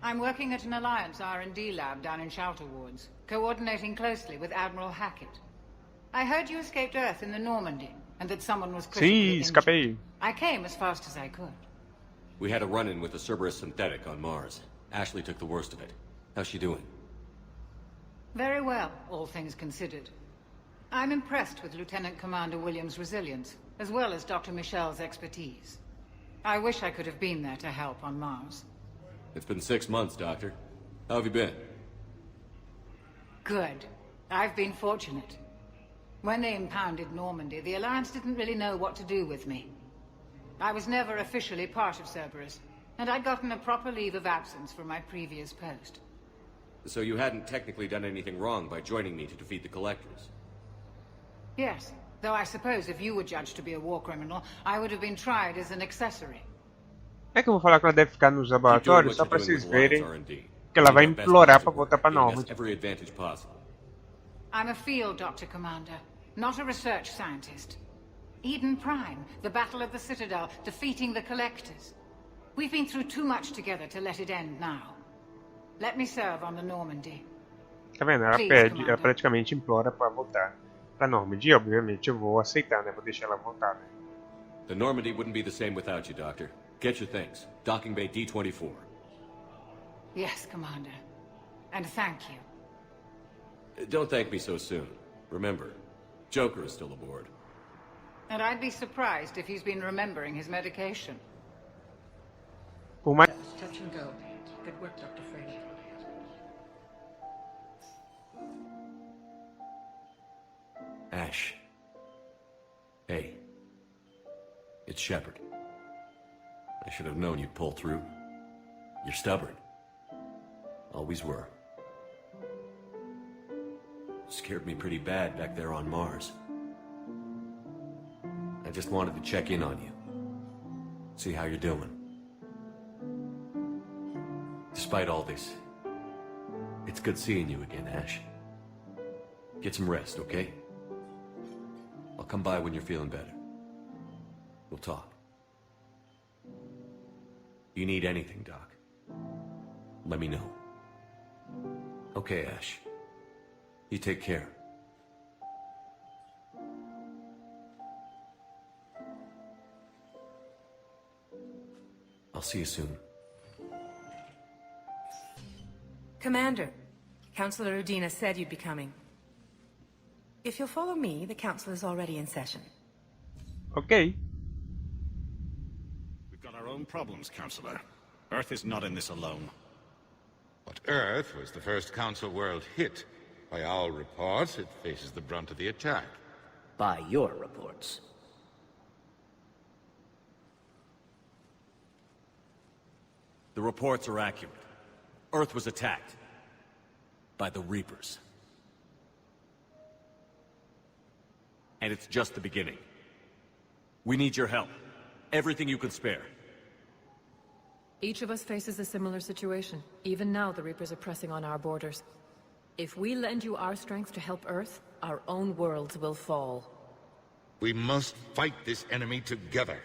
I'm working at an Alliance R&D lab down in Shelter Wards, coordinating closely with Admiral Hackett. I heard you escaped Earth in the Normandy, and that someone was critically injured. Escapei. I came as fast as I could. We had a run-in with the Cerberus synthetic on Mars. Ashley took the worst of it. How's she doing? Very well, all things considered. I'm impressed with Lieutenant Commander Williams' resilience, as well as Dr. Michel's expertise. I wish I could have been there to help on Mars. It's been 6 months, Doctor. How have you been? Good. I've been fortunate. When they impounded Normandy, the Alliance didn't really know what to do with me. I was never officially part of Cerberus, and I'd gotten a proper leave of absence from my previous post. So you hadn't technically done anything wrong by joining me to defeat the Collectors? Yes, though I suppose if you were judged to be a war criminal, I would have been tried as an accessory. É que eu vou falar que ela deve ficar nos laboratórios só pra vocês verem que ela vai implorar pra voltar pra Normandy. I'm a field doctor, Commander, not a research scientist. Eden Prime, the Battle of the Citadel, defeating the Collectors. We've been through too much together to let it end now. Let me serve on the Normandy. Tá vendo? Ela pede, ela praticamente implora pra voltar pra Normandy. E, obviamente, eu vou aceitar, né? Vou deixar ela voltar, né? The Normandy wouldn't be the same without you, Doctor. Get your things. Docking Bay D-24. Yes, Commander. And thank you. Don't thank me so soon. Remember, Joker is still aboard. And I'd be surprised if he's been remembering his medication. Por mais... Touch and go. Good work, Dr. Frey. Ash. Hey. It's Shepard. I should have known you'd pull through. You're stubborn. Always were. Scared me pretty bad back there on Mars. I just wanted to check in on you. See how you're doing. Despite all this, it's good seeing you again, Ash. Get some rest, okay? I'll come by when you're feeling better. We'll talk. You need anything, Doc, let me know. Okay, Ash. You take care. I'll see you soon. Commander, Councilor Udina said you'd be coming. If you'll follow me, the council is already in session. Okay. We've got our own problems, Councilor. Earth is not in this alone. But Earth was the first Council world hit. By all reports, it faces the brunt of the attack. By your reports. The reports are accurate. Earth was attacked by the Reapers. And it's just the beginning. We need your help. Everything you can spare. Each of us faces a similar situation. Even now, the Reapers are pressing on our borders. If we lend you our strength to help Earth, our own worlds will fall. We must fight this enemy together.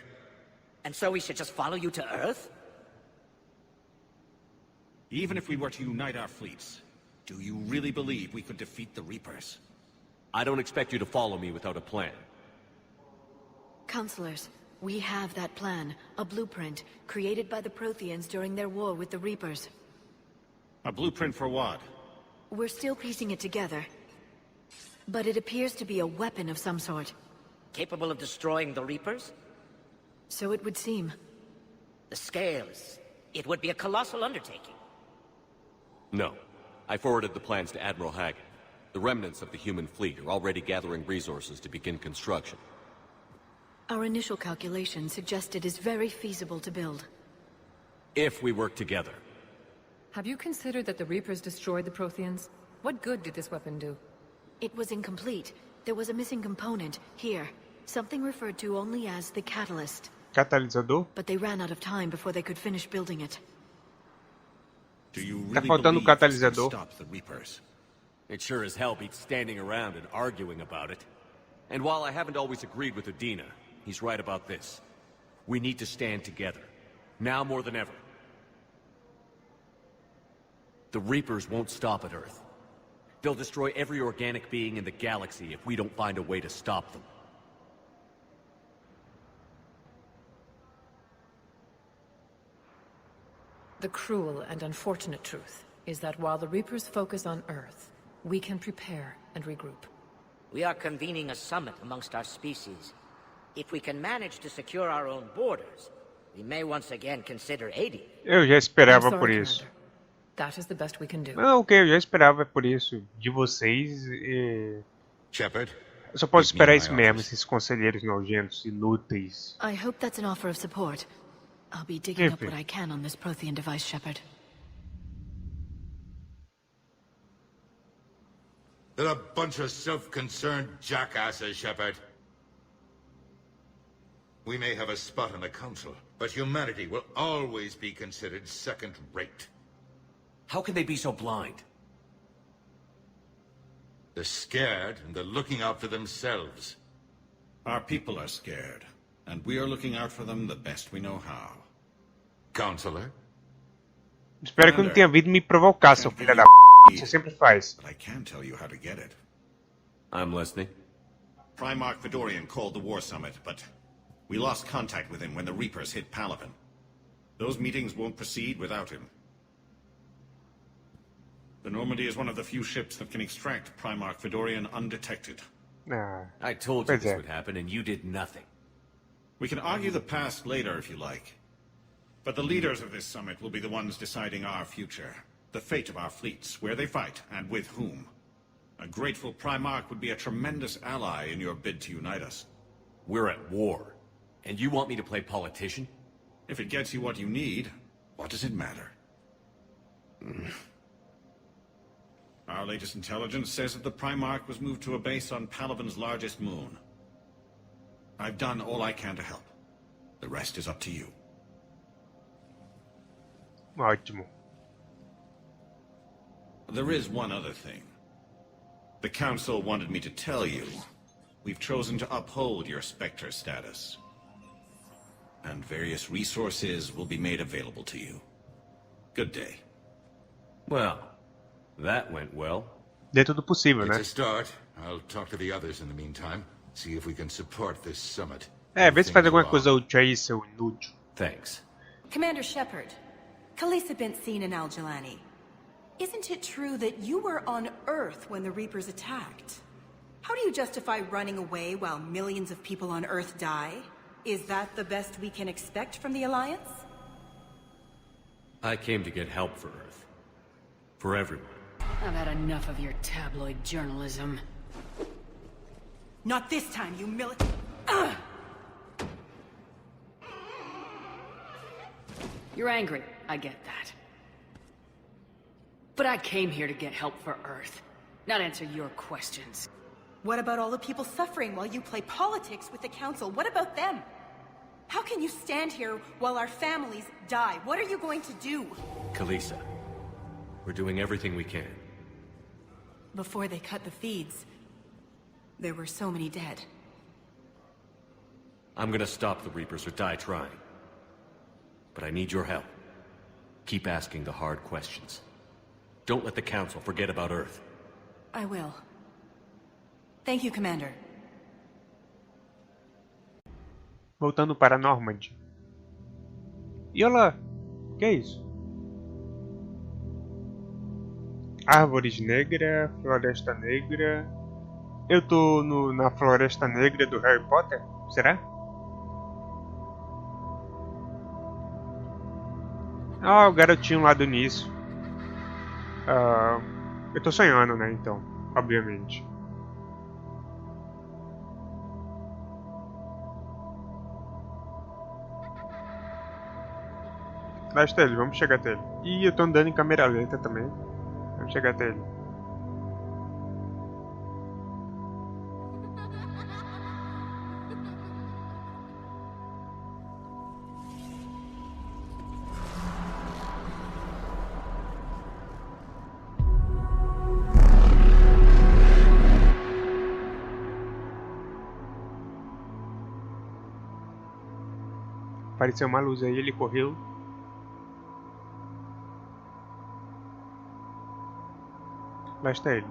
And so we should just follow you to Earth? Even if we were to unite our fleets, do you really believe we could defeat the Reapers? I don't expect you to follow me without a plan. Counselors, we have that plan. A blueprint, created by the Protheans during their war with the Reapers. A blueprint for what? We're still piecing it together. But it appears to be a weapon of some sort. Capable of destroying the Reapers? So it would seem. The scales. It would be a colossal undertaking. No. I forwarded the plans to Admiral Hackett. The remnants of the human fleet are already gathering resources to begin construction. Our initial calculation suggests it is very feasible to build. If we work together. Have you considered that the Reapers destroyed the Protheans? What good did this weapon do? It was incomplete. There was a missing component, here. Something referred to only as the catalyst. Catalisador? But they ran out of time before they could finish building it. Do you Tá really faltando o believe this can catalisador. stop the Reapers? It sure as hell beats standing around and arguing about it. And while I haven't always agreed with Udina, he's right about this. We need to stand together. Now more than ever. The Reapers won't stop at Earth. They'll destroy every organic being in the galaxy if we don't find a way to stop them. The cruel and unfortunate truth is that while the Reapers focus on Earth, we can prepare and regroup. We are convening a summit amongst our species. If we can manage to secure our own borders, we may once again consider aiding. Eu já esperava por isso. That is the best we can do. Não, ok, eu já esperava por isso de vocês. Shepard, eu só posso esperar isso mesmo, esses conselheiros nojentos, inúteis. I hope that's an offer of support. I'll be digging up what I can on this Prothean device, Shepard. They're a bunch of self-concerned jackasses, Shepard. We may have a spot on the council, but humanity will always be considered second-rate. How can they be so blind? They're scared, and they're looking out for themselves. Our people are scared, and we are looking out for them the best we know how. Counselor? Espero que não tenha vindo me provocar, seu filho da Você sempre faz. But I can tell you how to get it. I'm listening. Primarch Fedorian called the War Summit, but we lost contact with him when the Reapers hit Palaven. Those meetings won't proceed without him. The Normandy is one of the few ships that can extract Primarch Fedorian undetected. I told you this would happen, and you did nothing. We can argue the past later if you like. But the leaders of this summit will be the ones deciding our future. The fate of our fleets, where they fight, and with whom. A grateful Primarch would be a tremendous ally in your bid to unite us. We're at war. And you want me to play politician? If it gets you what you need, what does it matter? Our latest intelligence says that the Primarch was moved to a base on Palaven's largest moon. I've done all I can to help. The rest is up to you. Ótimo. There is one other thing. The Council wanted me to tell you, we've chosen to uphold your Spectre status. And various resources will be made available to you. Good day. Well, that went well. Dentro do possível, né? It's a start. I'll talk to the others in the meantime. See if we can support this summit. Vê se faz alguma coisa útil aí, seu inútil. Thanks. Commander Shepard, Khaleesa been seen in Al-Jalani. Isn't it true that you were on Earth when the Reapers attacked? How do you justify running away while millions of people on Earth die? Is that the best we can expect from the Alliance? I came to get help for Earth. For everyone. I've had enough of your tabloid journalism. Not this time, you You're angry, I get that. But I came here to get help for Earth, not answer your questions. What about all the people suffering while you play politics with the Council? What about them? How can you stand here while our families die? What are you going to do? Khaleesa, we're doing everything we can. Before they cut the feeds, there were so many dead. I'm gonna stop the Reapers or die trying. But I need your help. Keep asking the hard questions. Don't let the Council forget about Earth. I will. Thank you, Commander. Voltando para Normandy. E olha, o que é isso? Árvores Negras, Floresta Negra. Eu tô na Floresta Negra do Harry Potter? Será? Ah, o garotinho lá do início. Eu tô sonhando, né? Então, obviamente. Lá está ele, vamos chegar até ele. Ih, eu tô andando em câmera lenta também. Vamos chegar até ele. Apareceu uma luz aí, ele correu. Lá está ele.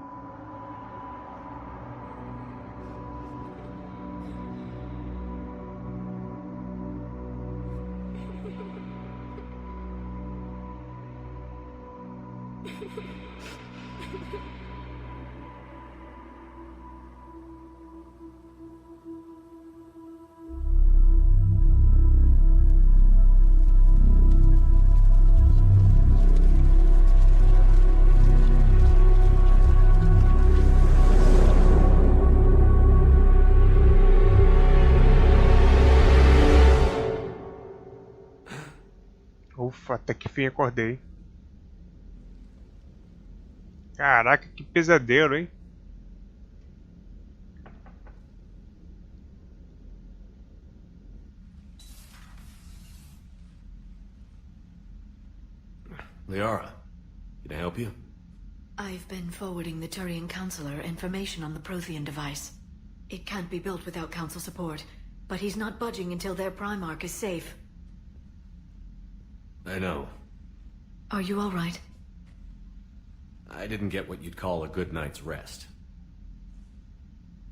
Ufa, até que fim acordei. Caraca, que pesadelo, hein? Liara, can I help you? I've been forwarding the Turian Counselor information on the Prothean device. It can't be built without Council support, but he's not budging until their Primarch is safe. I know. Are you all right? I didn't get what you'd call a good night's rest.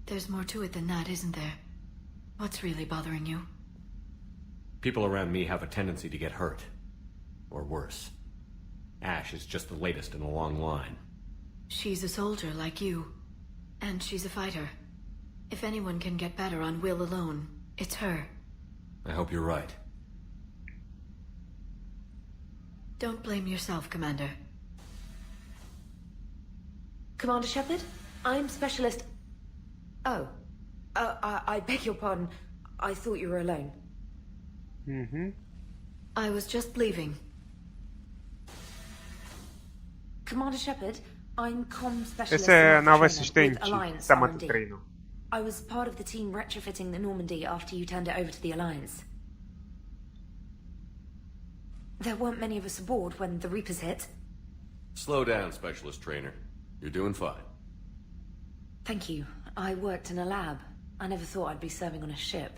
There's more to it than that, isn't there? What's really bothering you? People around me have a tendency to get hurt. Or worse. Ash is just the latest in a long line. She's a soldier like you. And she's a fighter. If anyone can get better on will alone, it's her. I hope you're right. Don't blame yourself, Commander. Commander Shepard, I'm Specialist... Oh. I beg your pardon. I thought you were alone. I was just leaving. Commander Shepard, I'm Comm Specialist... Essa é a nova with assistente Alliance da mata R&D. treino. I was part of the team retrofitting the Normandy after you turned it over to the Alliance. There weren't many of us aboard when the Reapers hit. Slow down, Specialist Trainer. You're doing fine. Thank you. I worked in a lab. I never thought I'd be serving on a ship.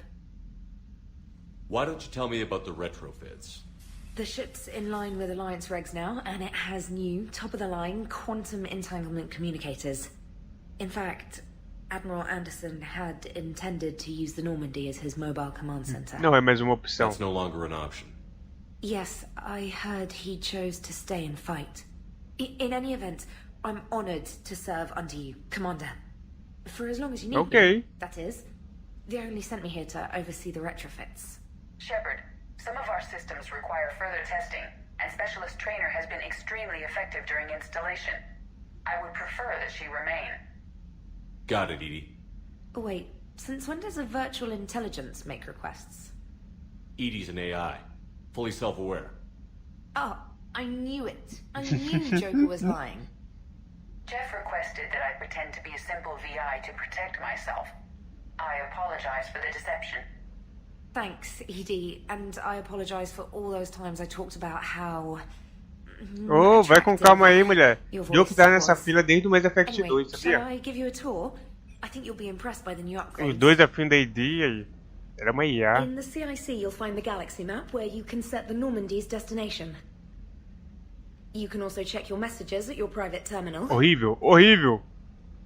Why don't you tell me about the retrofits? The ship's in line with Alliance regs now, and it has new, top-of-the-line, quantum entanglement communicators. In fact, Admiral Anderson had intended to use the Normandy as his mobile command center. Não é mais uma opção. That's no longer an option. Yes, I heard he chose to stay and fight. In any event, I'm honored to serve under you, Commander. For as long as you need me, that is. They only sent me here to oversee the retrofits. Shepard, some of our systems require further testing, and Specialist Trainer has been extremely effective during installation. I would prefer that she remain. Got it, Edie. Wait, since when does a virtual intelligence make requests? Edie's an AI. Fully self-aware. Oh, I knew it. I knew Joker was lying. Jeff requested that I pretend to be a simple VI to protect myself. I apologize for the deception. Thanks, Edie, and I apologize for all those times I talked about how... Oh, vai com calma aí, mulher. Eu que tá nessa fila desde o Mass Effect 2, sabia? Shall I give you a tour? I think you'll be impressed by the new Os upgrades. dois afim da ID aí. Era uma IA. In the CIC, you'll find the galaxy map where you can set the Normandy's destination. You can also check your messages at your private terminal. Horrível, horrível.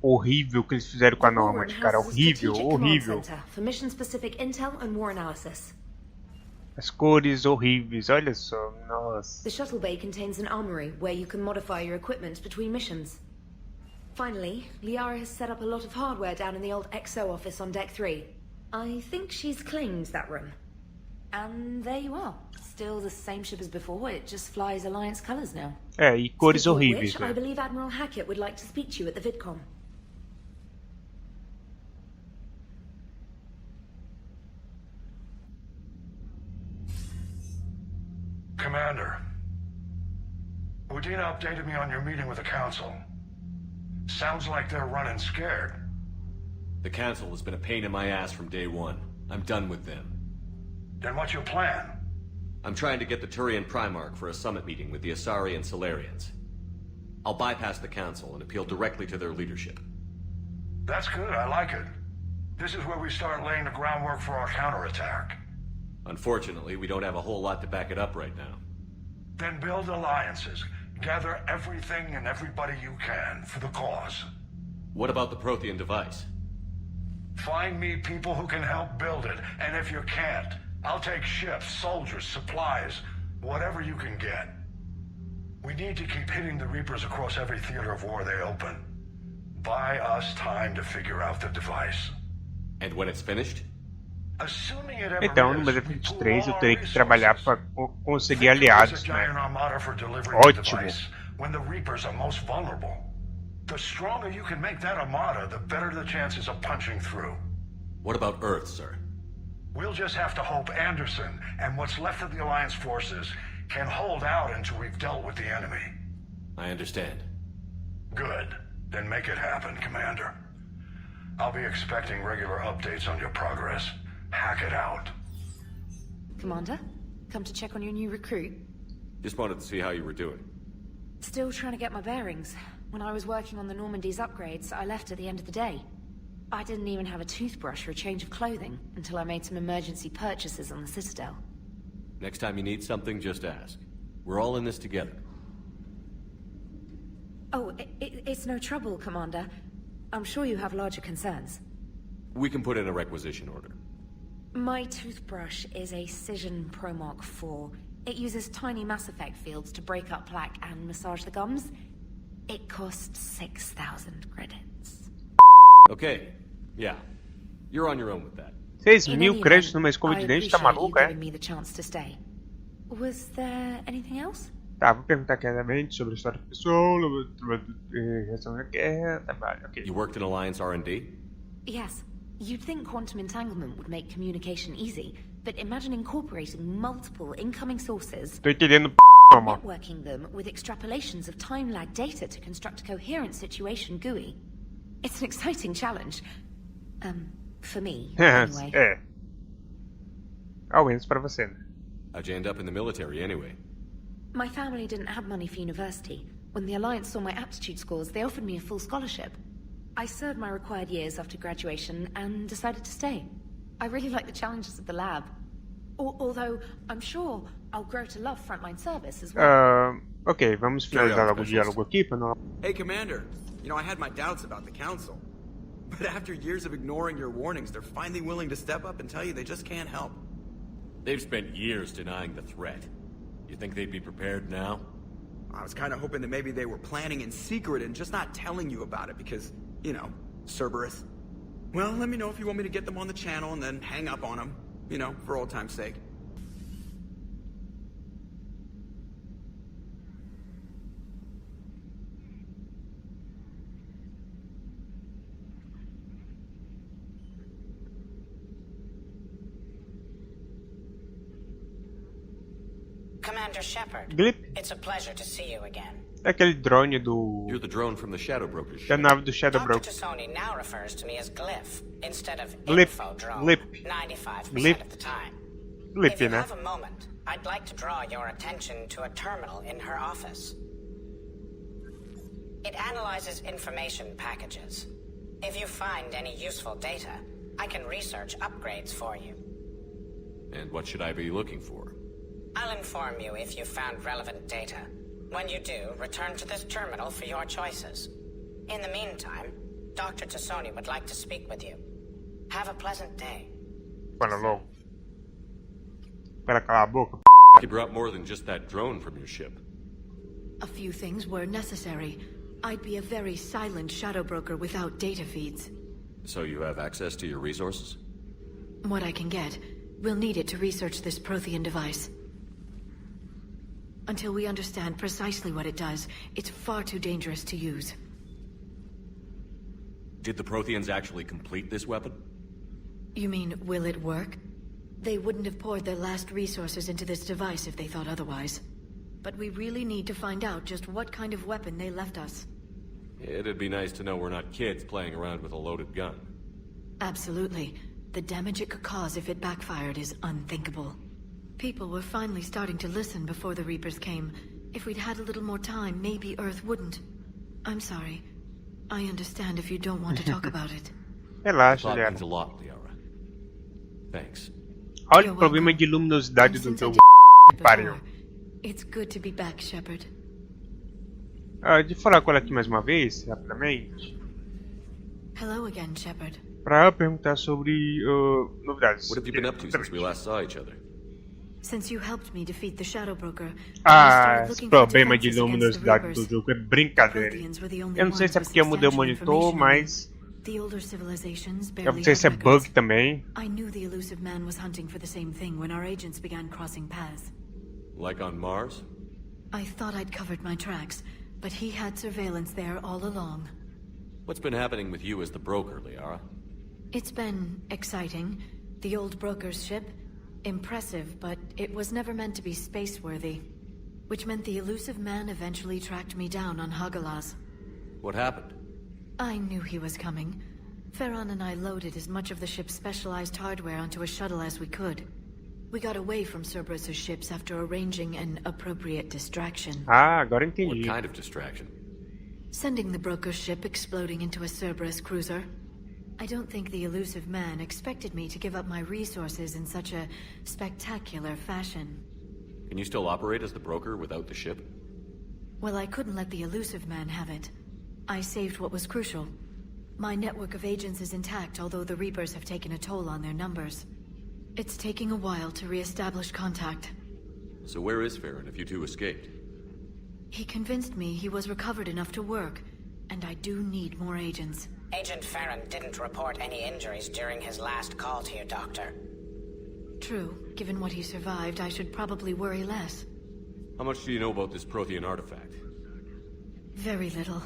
Horrível o que eles fizeram com a Normand, cara. Horrível, horrível. For mission-specific intel and war analysis. As cores horríveis, olha só. Nossa. The shuttle bay contains an armory where you can modify your equipment between missions. Finally, Liara has set up a lot of hardware down in the old XO office on Deck 3. I think she's claimed that room. And there you are. Still the same ship as before, it just flies Alliance colors now. É, e cores Speaking of horríveis, which, né? I believe Admiral Hackett would like to speak to you at the VidCon. Commander, Udina updated me on your meeting with the Council. Sounds like they're running scared. The Council has been a pain in my ass from day one. I'm done with them. Then what's your plan? I'm trying to get the Turian Primarch for a summit meeting with the Asari and Solarians. I'll bypass the Council and appeal directly to their leadership. That's good, I like it. This is where we start laying the groundwork for our counterattack. Unfortunately, we don't have a whole lot to back it up right now. Then build alliances. Gather everything and everybody you can for the cause. What about the Prothean device? Find me people who can help build it, and if you can't, I'll take ships, soldiers, supplies, whatever you can get. We need to keep hitting the Reapers across every theater of war they open. Buy us time to figure out the device. And when it's finished? Assuming it ever Então, no is, Mass we Effect pool 3 eu all terei our que trabalhar para resources. conseguir Think of us a aliados, giant né? armada for delivering the Ótimo. device when the Reapers are most vulnerable. The stronger you can make that armada, the better the chances of punching through. What about Earth, sir? We'll just have to hope Anderson and what's left of the Alliance forces can hold out until we've dealt with the enemy. I understand. Good. Then make it happen, Commander. I'll be expecting regular updates on your progress. Hack it out. Commander, come to check on your new recruit. Just wanted to see how you were doing. Still trying to get my bearings. When I was working on the Normandy's upgrades, I left at the end of the day. I didn't even have a toothbrush or a change of clothing until I made some emergency purchases on the Citadel. Next time you need something, just ask. We're all in this together. Oh, it's no trouble, Commander. I'm sure you have larger concerns. We can put in a requisition order. My toothbrush is a Cision Pro Mark IV. It uses tiny Mass Effect fields to break up plaque and massage the gums. It costs 6,000 credits. Okay, yeah. You're on your own with that. 6.000 créditos numa escova de dente, tá maluco, é? Me the chance to stay. Was there anything else? Tá, vou perguntar claramente sobre a história pessoal, reação da guerra, trabalho, ok. You worked in Alliance R&D? Yes. You'd think quantum entanglement would make communication easy, but imagine incorporating multiple incoming sources, Tô entendendo mano. networking them with extrapolations of time-lag data to construct a coherent situation GUI. It's an exciting challenge. For me, anyway. É. Ao menos pra você, né? How'd you end up in the military anyway? My family didn't have money for university. When the Alliance saw my aptitude scores, they offered me a full scholarship. I served my required years after graduation and decided to stay. I really like the challenges of the lab. Although, I'm sure I'll grow to love frontline service as well. Ok, vamos finalizar logo o diálogo aqui pra não... Hey, Commander. You know, I had my doubts about the Council. But after years of ignoring your warnings, they're finally willing to step up and tell you they just can't help. They've spent years denying the threat. You think they'd be prepared now? I was kind of hoping that maybe they were planning in secret and just not telling you about it because, you know, Cerberus. Well, let me know if you want me to get them on the channel and then hang up on them, you know, for old time's sake. Commander Shepard, Glip. it's a pleasure to see you again. É aquele drone do... You're the drone from the Shadow Broker's Da nave do Shadow Dr. Broker. Tassoni now refers to me as Glyph instead of Glip. Info Drone Glip. 95% Glip. of the time. Glip, If you né? have a moment, I'd like to draw your attention to a terminal in her office. It analyzes information packages. If you find any useful data, I can research upgrades for you. And what should I be looking for? I'll inform you if you found relevant data. When you do, return to this terminal for your choices. In the meantime, Dr. Tassoni would like to speak with you. Have a pleasant day. Fala logo. Para calar a boca. You brought more than just that drone from your ship. A few things were necessary. I'd be a very silent shadow broker without data feeds. So you have access to your resources? What I can get. We'll need it to research this Prothean device. Until we understand precisely what it does, it's far too dangerous to use. Did the Protheans actually complete this weapon? You mean, will it work? They wouldn't have poured their last resources into this device if they thought otherwise. But we really need to find out just what kind of weapon they left us. It'd be nice to know we're not kids playing around with a loaded gun. Absolutely. The damage it could cause if it backfired is unthinkable. People were finally starting to listen before the Reapers came. If we'd had a little more time, maybe Earth wouldn't. I'm sorry. I understand if you don't want to talk about it. Relaxa, That Liara. means a lot, Liara. Thanks. Olha o problema de luminosidade do jogo. Pariu. It's good to be back, Shepard. Deixa eu falar com ela aqui mais uma vez, rapidamente. Hello again, Shepard. Pra perguntar sobre novidades. What have you been up to since we last saw each other? Since you helped me defeat the Shadow Broker, esse problema de luminosidade do jogo é brincadeira. Eu não sei se é porque eu mudei o monitor, mas eu não sei se é bug também. I knew the elusive man was hunting for the same thing when our agents began crossing paths. Like on Mars? I thought I'd covered my tracks, but he had surveillance there all along. What's been happening with you as the broker, Liara? It's been exciting. The old broker's ship, impressive, but it was never meant to be space-worthy. Which meant the elusive man eventually tracked me down on Hagalaz. What happened? I knew he was coming. Farron and I loaded as much of the ship's specialized hardware onto a shuttle as we could. We got away from Cerberus's ships after arranging an appropriate distraction. Agora entendi. What kind of distraction? Sending the broker's ship exploding into a Cerberus cruiser. I don't think the elusive man expected me to give up my resources in such a spectacular fashion. Can you still operate as the broker without the ship? Well, I couldn't let the elusive man have it. I saved what was crucial. My network of agents is intact, although the Reapers have taken a toll on their numbers. It's taking a while to re-establish contact. So where is Farron if you two escaped? He convinced me he was recovered enough to work, and I do need more agents. Agent Farron didn't report any injuries during his last call to you, Doctor. True. Given what he survived, I should probably worry less. How much do you know about this Prothean artifact? Very little.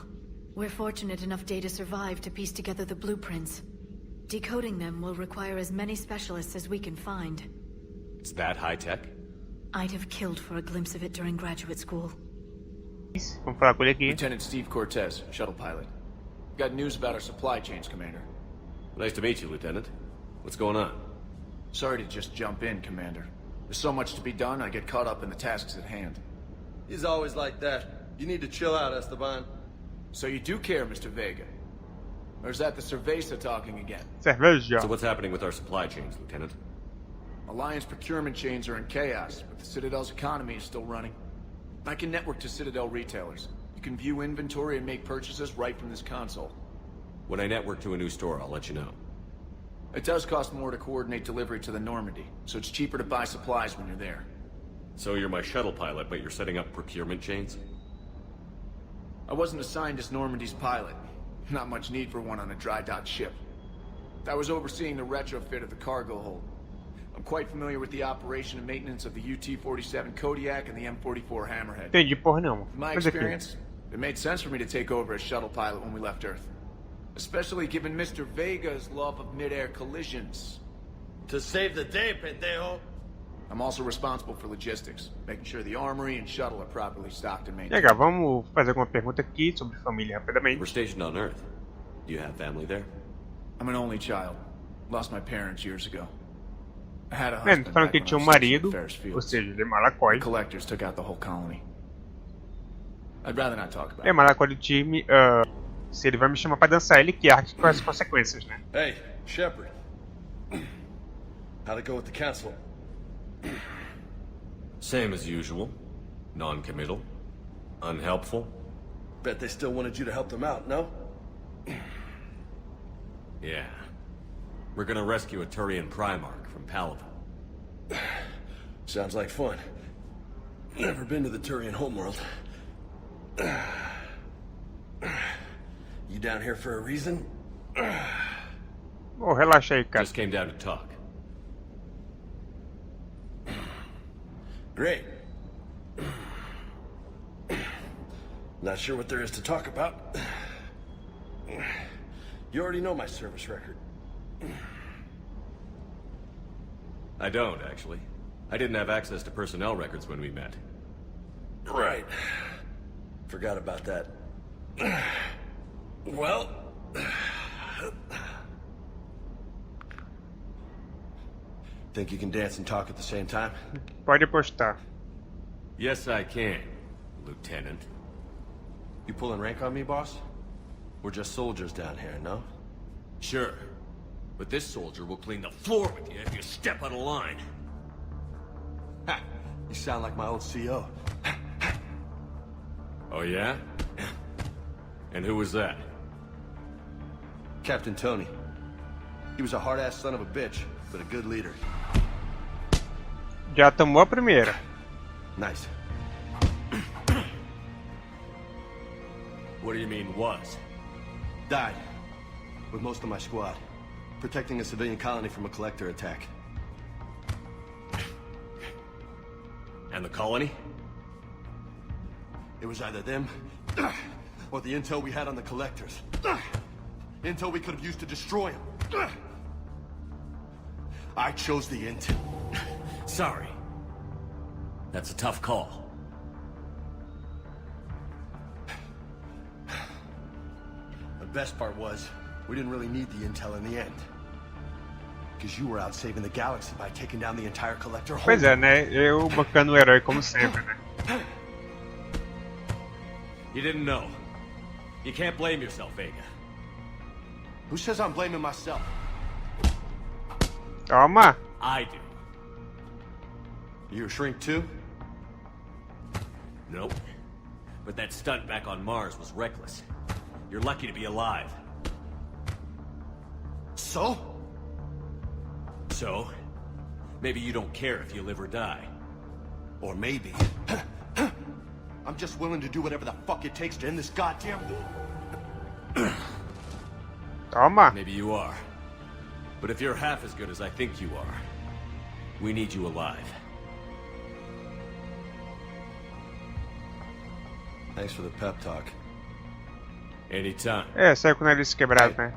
We're fortunate enough Data survived to piece together the blueprints. Decoding them will require as many specialists as we can find. It's that high-tech? I'd have killed for a glimpse of it during graduate school. Vamos falar com ele aqui. Lieutenant Steve Cortez, shuttle pilot. Got news about our supply chains, Commander. Nice to meet you, Lieutenant. What's going on? Sorry to just jump in, Commander. There's so much to be done, I get caught up in the tasks at hand. He's always like that. You need to chill out, Esteban. So you do care, Mr. Vega? Or is that the Cerveza talking again? Cerveja. So what's happening with our supply chains, Lieutenant? Alliance procurement chains are in chaos, but the Citadel's economy is still running. I can network to Citadel retailers. You can view inventory and make purchases right from this console. When I network to a new store, I'll let you know. It does cost more to coordinate delivery to the Normandy, so it's cheaper to buy supplies when you're there. So you're my shuttle pilot, but you're setting up procurement chains? I wasn't assigned as Normandy's pilot. Not much need for one on a dry dock ship. I was overseeing the retrofit of the cargo hold. I'm quite familiar with the operation and maintenance of the UT-47 Kodiak and the M44 Hammerhead. Entendi porra nenhuma. In my experience, it made sense for me to take over as shuttle pilot when we left Earth. Especially given Mr. Vega's love of mid-air collisions. To save the day, pendejo. I'm also responsible for logistics, making sure the armory and shuttle are properly stocked and maintained. Legal, vamos fazer alguma pergunta aqui sobre família rapidamente. We're stationed on Earth. Do you have family there? I'm an only child. Lost my parents years ago. I had a husband Falando que ele tinha marido, ou seja, ele é malacói. The collectors took out the whole colony. I'd rather not talk about it. É malacói do time. Se ele vai me chamar pra dançar, ele que arque com as consequências, né? Hey, Shepard. How'd it go with the council? Same as usual. Non-committal. Unhelpful. Bet they still wanted you to help them out, no? Yeah. We're gonna rescue a Turian Primarch from Palaven. Sounds like fun. Never been to the Turian homeworld. You down here for a reason? Oh, relaxa aí, cara. Just came down to talk. Great. Not sure what there is to talk about. You already know my service record. I don't, actually. I didn't have access to personnel records when we met. Right. Forgot about that. Well... Think you can dance and talk at the same time? Pode postar. Yes, I can, Lieutenant. You pulling rank on me, boss? We're just soldiers down here, no? Sure. But this soldier will clean the floor with you if you step out of line. Ha! You sound like my old CO. Oh yeah? And who was that? Captain Tony. He was a hard-ass son of a bitch, but a good leader. Já tomou a primeira. Nice. What do you mean, was? Died. With most of my squad. Protecting a civilian colony from a collector attack. And the colony? It was either them, or the intel we had on the collectors. Intel we could have used to destroy them. I chose the intel. Sorry. That's a tough call. The best part was, we didn't really need the intel in the end. Because you were out saving the galaxy by taking down the entire collector. Pois é, né? Eu bancando o herói como sempre, né? You didn't know. You can't blame yourself, Vega. Who says I'm blaming myself? Toma! I do. You a shrink too? Nope. But that stunt back on Mars was reckless. You're lucky to be alive. So? So? Maybe you don't care if you live or die. Or maybe... I'm just willing to do whatever the fuck it takes to end this goddamn war. Toma! Maybe you are. But if you're half as good as I think you are, we need you alive. Thanks for the pep talk. Anytime. É, saiu com o nariz quebrado, né?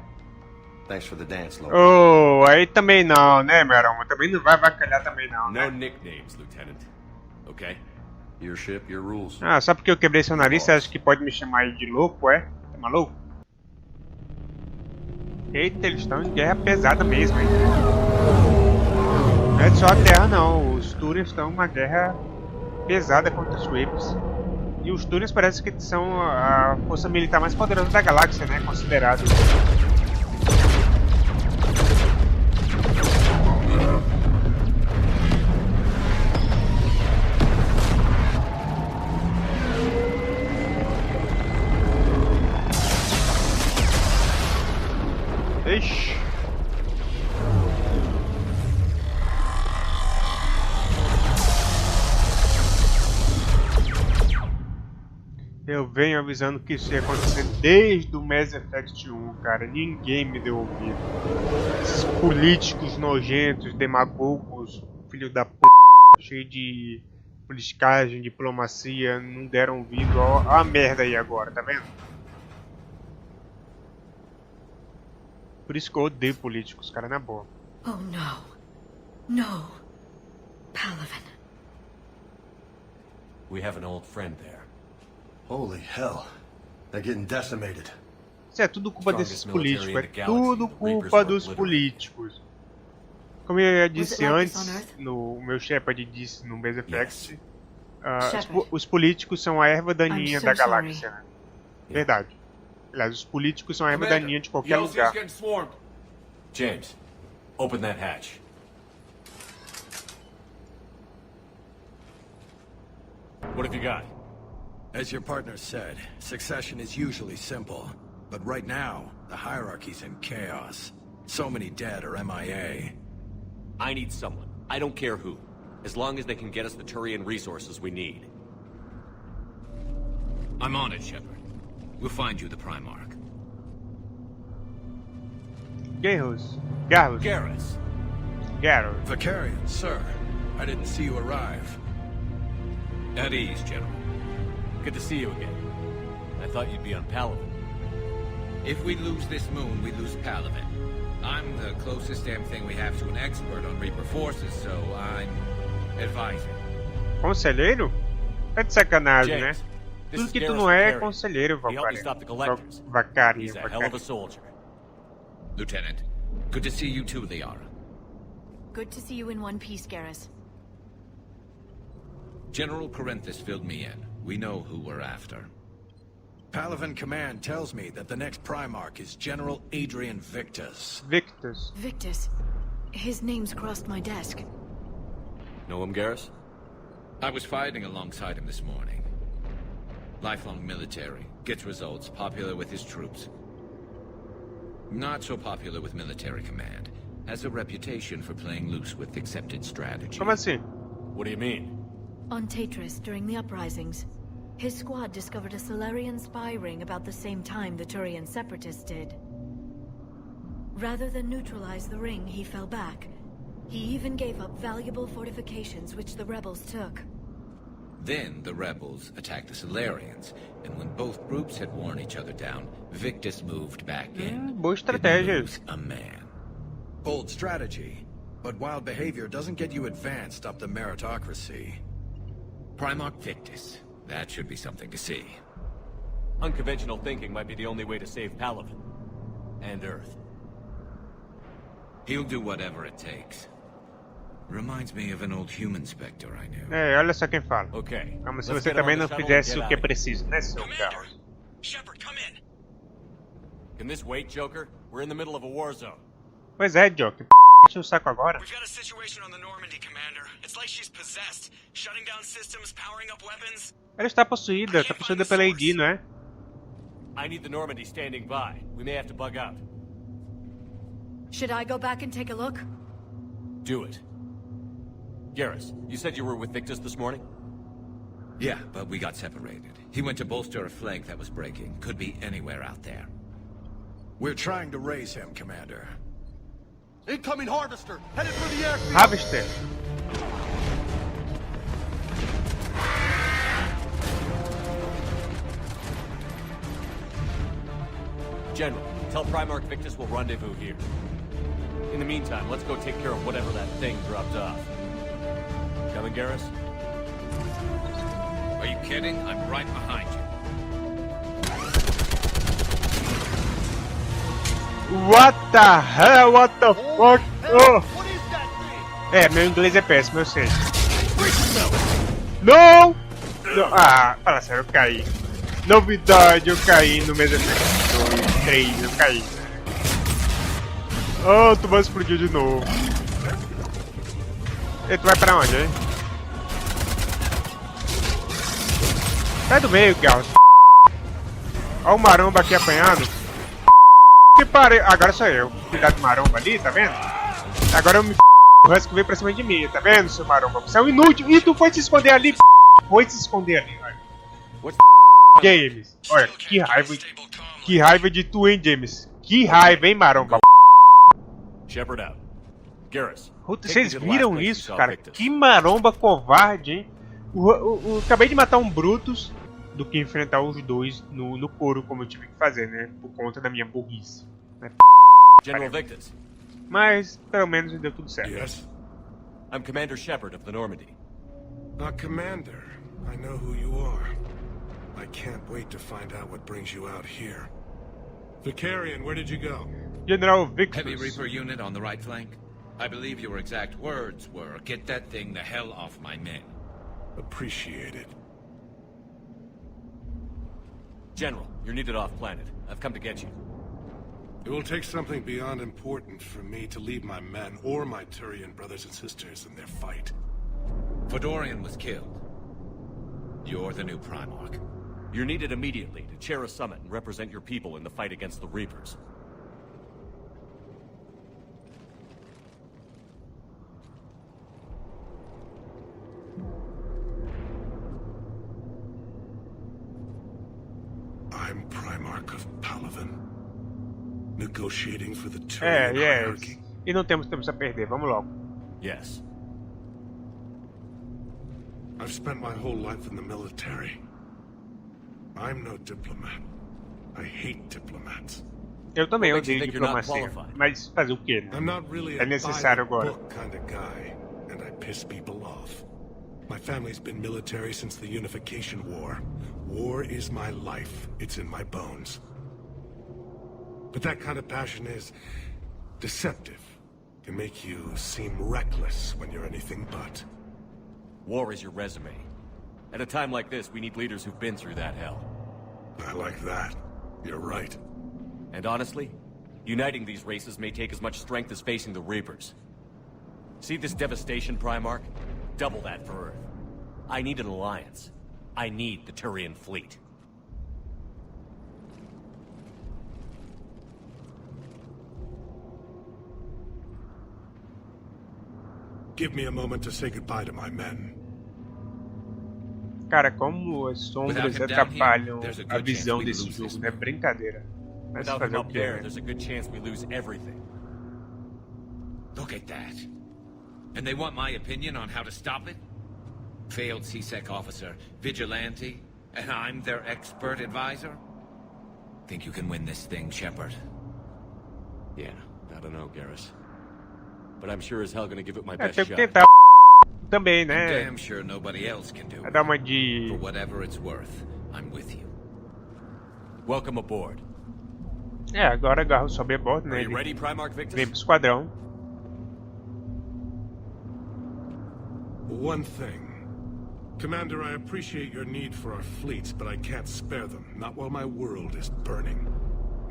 Thanks for the dance, Loki. Oh, aí também não, né, meu irmão? Também não vai avacalhar também não, né? No nicknames, Lieutenant. Okay? Your ship, your rules. Ah, só porque eu quebrei seu nariz, você acha que pode me chamar aí de louco, é? Tá maluco? Eita, eles estão em guerra pesada mesmo, hein? Não é só a Terra não, os Turians estão em uma guerra pesada contra os Whips. E os Turians parece que são a força militar mais poderosa da galáxia, né? Considerado. Ixi. Eu venho avisando que isso ia acontecer desde o Mass Effect 1, cara. Ninguém me deu ouvido. Esses políticos nojentos, demagogos, filho da p... cheio de politicagem, diplomacia, não deram ouvido. Ó a merda aí agora, tá vendo? Por isso que eu odeio políticos, cara, na boa. Oh no. No. Palaven. We have an old friend there. Holy hell. They're getting decimated. Isso é tudo culpa desses políticos, é tudo culpa dos políticos. Como eu disse antes, no meu Shepard disse no Mass Effect, os políticos são a erva daninha da galáxia, né? Verdade. Aliás, os políticos são a erva daninha de qualquer lugar. James, open that hatch. What have you got? As your partner said, succession is usually simple. But right now, the hierarchy's in chaos. So many dead or MIA. I need someone. I don't care who. As long as they can get us the Turian resources we need. I'm on it, Shepard. We'll find you the Primarch. Garrus. Vicarian, sir. I didn't see you arrive. At ease, General. Good to see you again. I thought you'd be on Palaven. If we lose this moon, we lose Palaven. I'm the closest damn thing we have to an expert on Reaper forces, so I'm advising. Conselheiro? Tá de sacanagem, James, né? Tudo que tu não é conselheiro, Vacari. He's a hell of a soldier. Lieutenant, good to see you too, Liara. Good to see you in one piece, Garrus. General Corinthus filled me in. We know who we're after. Palaven Command tells me that the next Primarch is General Adrian Victus. Victus. His name's crossed my desk. Know him, Garrus? I was fighting alongside him this morning. Lifelong military, gets results, popular with his troops. Not so popular with military command. Has a reputation for playing loose with accepted strategy. Como assim? What do you mean? On Tatris, during the uprisings, his squad discovered a Solarian spy ring about the same time the Turian separatists did. Rather than neutralize the ring, he fell back. He even gave up valuable fortifications which the rebels took. Then the rebels attacked the Solarians, and when both groups had worn each other down, Victus moved back in. Boa estratégia. A man. Bold strategy, but wild behavior doesn't get you advanced up the meritocracy. Primarch Victus. That should be something to see. Unconventional thinking might be the only way to save Palaven. And Earth. He'll do whatever it takes. Reminds me of an old human Spectre I knew. Olha só quem fala. Okay. Como se você também não fizesse o que é preciso, né, seu carro? Shepard, come in. Can this wait, Joker? We're in the middle of a war zone. Pois é, Joker. Enche o saco agora. We've got a situation on the Normandy, Commander. It's like she's possessed, shutting down systems, powering up weapons. Ela está possuída pela AD, não é? I need the Normandy standing by. We may have to bug out. Should I go back and take a look? Do it. Garrus, you said you were with Victus this morning? Yeah, but we got separated. He went to bolster a flank that was breaking. Could be anywhere out there. We're trying to raise him, Commander. Incoming Harvester! Headed for the airfield! Harvester. General, tell Primarch Victus we'll rendezvous here. In the meantime, let's go take care of whatever that thing dropped off. Coming, Garrus? Are you kidding? I'm right behind you. What the hell? What the fuck? Oh. É, meu inglês é péssimo, eu sei. Não! Ah, fala sério, eu caí. Novidade, eu caí no Mass Effect 2, 3, eu caí. Oh, tu vai explodir de novo. E tu vai pra onde, hein? Sai do meio, Garrus. Olha o maromba aqui apanhando. Que pariu. Agora sou eu. Cuidado do maromba ali, tá vendo? Agora eu me o resto que veio pra cima de mim, tá vendo, seu maromba? Você é um inútil. E tu foi se esconder ali, foi se esconder ali, olha. James. Olha, que raiva de tu, hein, James. Que raiva, hein, maromba. Shepard out. Garrus. Vocês viram isso, cara? Que maromba covarde, hein? Acabei de matar um Brutus do que enfrentar os dois no couro, como eu tive que fazer, né? Por conta da minha burrice. Né? General Victus. Mas, pelo menos, deu tudo certo. Yes? I'm Commander Shepard of the Normandy. Commander, I know who you are. I can't wait to find out what brings you out here. Vicarian, where did you go? General Victus. Heavy Reaper unit on the right flank. I believe your exact words were, "Get that thing the hell off my men." Appreciate it. General, you're needed off-planet. I've come to get you. It will take something beyond important for me to leave my men or my Turian brothers and sisters in their fight. Fedorian was killed. You're the new Primarch. You're needed immediately to chair a summit and represent your people in the fight against the Reapers. I'm Primarch of Palaven. Negotiating for the Turian hierarchy. E não temos tempo a perder, vamos logo. Yes. I've spent my whole life in the military. I'm no diplomat. I hate diplomats. Eu também odeio diplomacia, mas fazer o quê, né? I'm not really É necessário agora. kind of guy, and I piss people off. My family's been military since the Unification War. War is my life. It's in my bones. But that kind of passion is deceptive. Can make you seem reckless when you're anything but. War is your resume. At a time like this, we need leaders who've been through that hell. I like that. You're right. And honestly, uniting these races may take as much strength as facing the Reapers. See this devastation, Primarch? Double that for Earth. I need an alliance. I need the Turian fleet. Give me a moment to say goodbye to my men. Cara, como as sombras atrapalham a visão desse jogo, não é brincadeira. Mas Without him fazer o up que there, é. there's a good chance we lose everything. Look at that. And they want my opinion on how to stop it? Failed CSEC officer, vigilante, and I'm their expert advisor? Think you can win this thing, Shepard? Yeah, I don't know, Garrus. But I'm sure as hell gonna give it my É, best tem que shot. tentar também, I'm né? damn sure nobody else can do Vai it. dar uma de... For whatever it's worth, I'm with you. Welcome aboard. É, agora agarra o sobe a bordo, né? Are you ready, Primarch Victus? Vem pro esquadrão. One thing. Commander, I appreciate your need for our fleets, but I can't spare them. Not while my world is burning.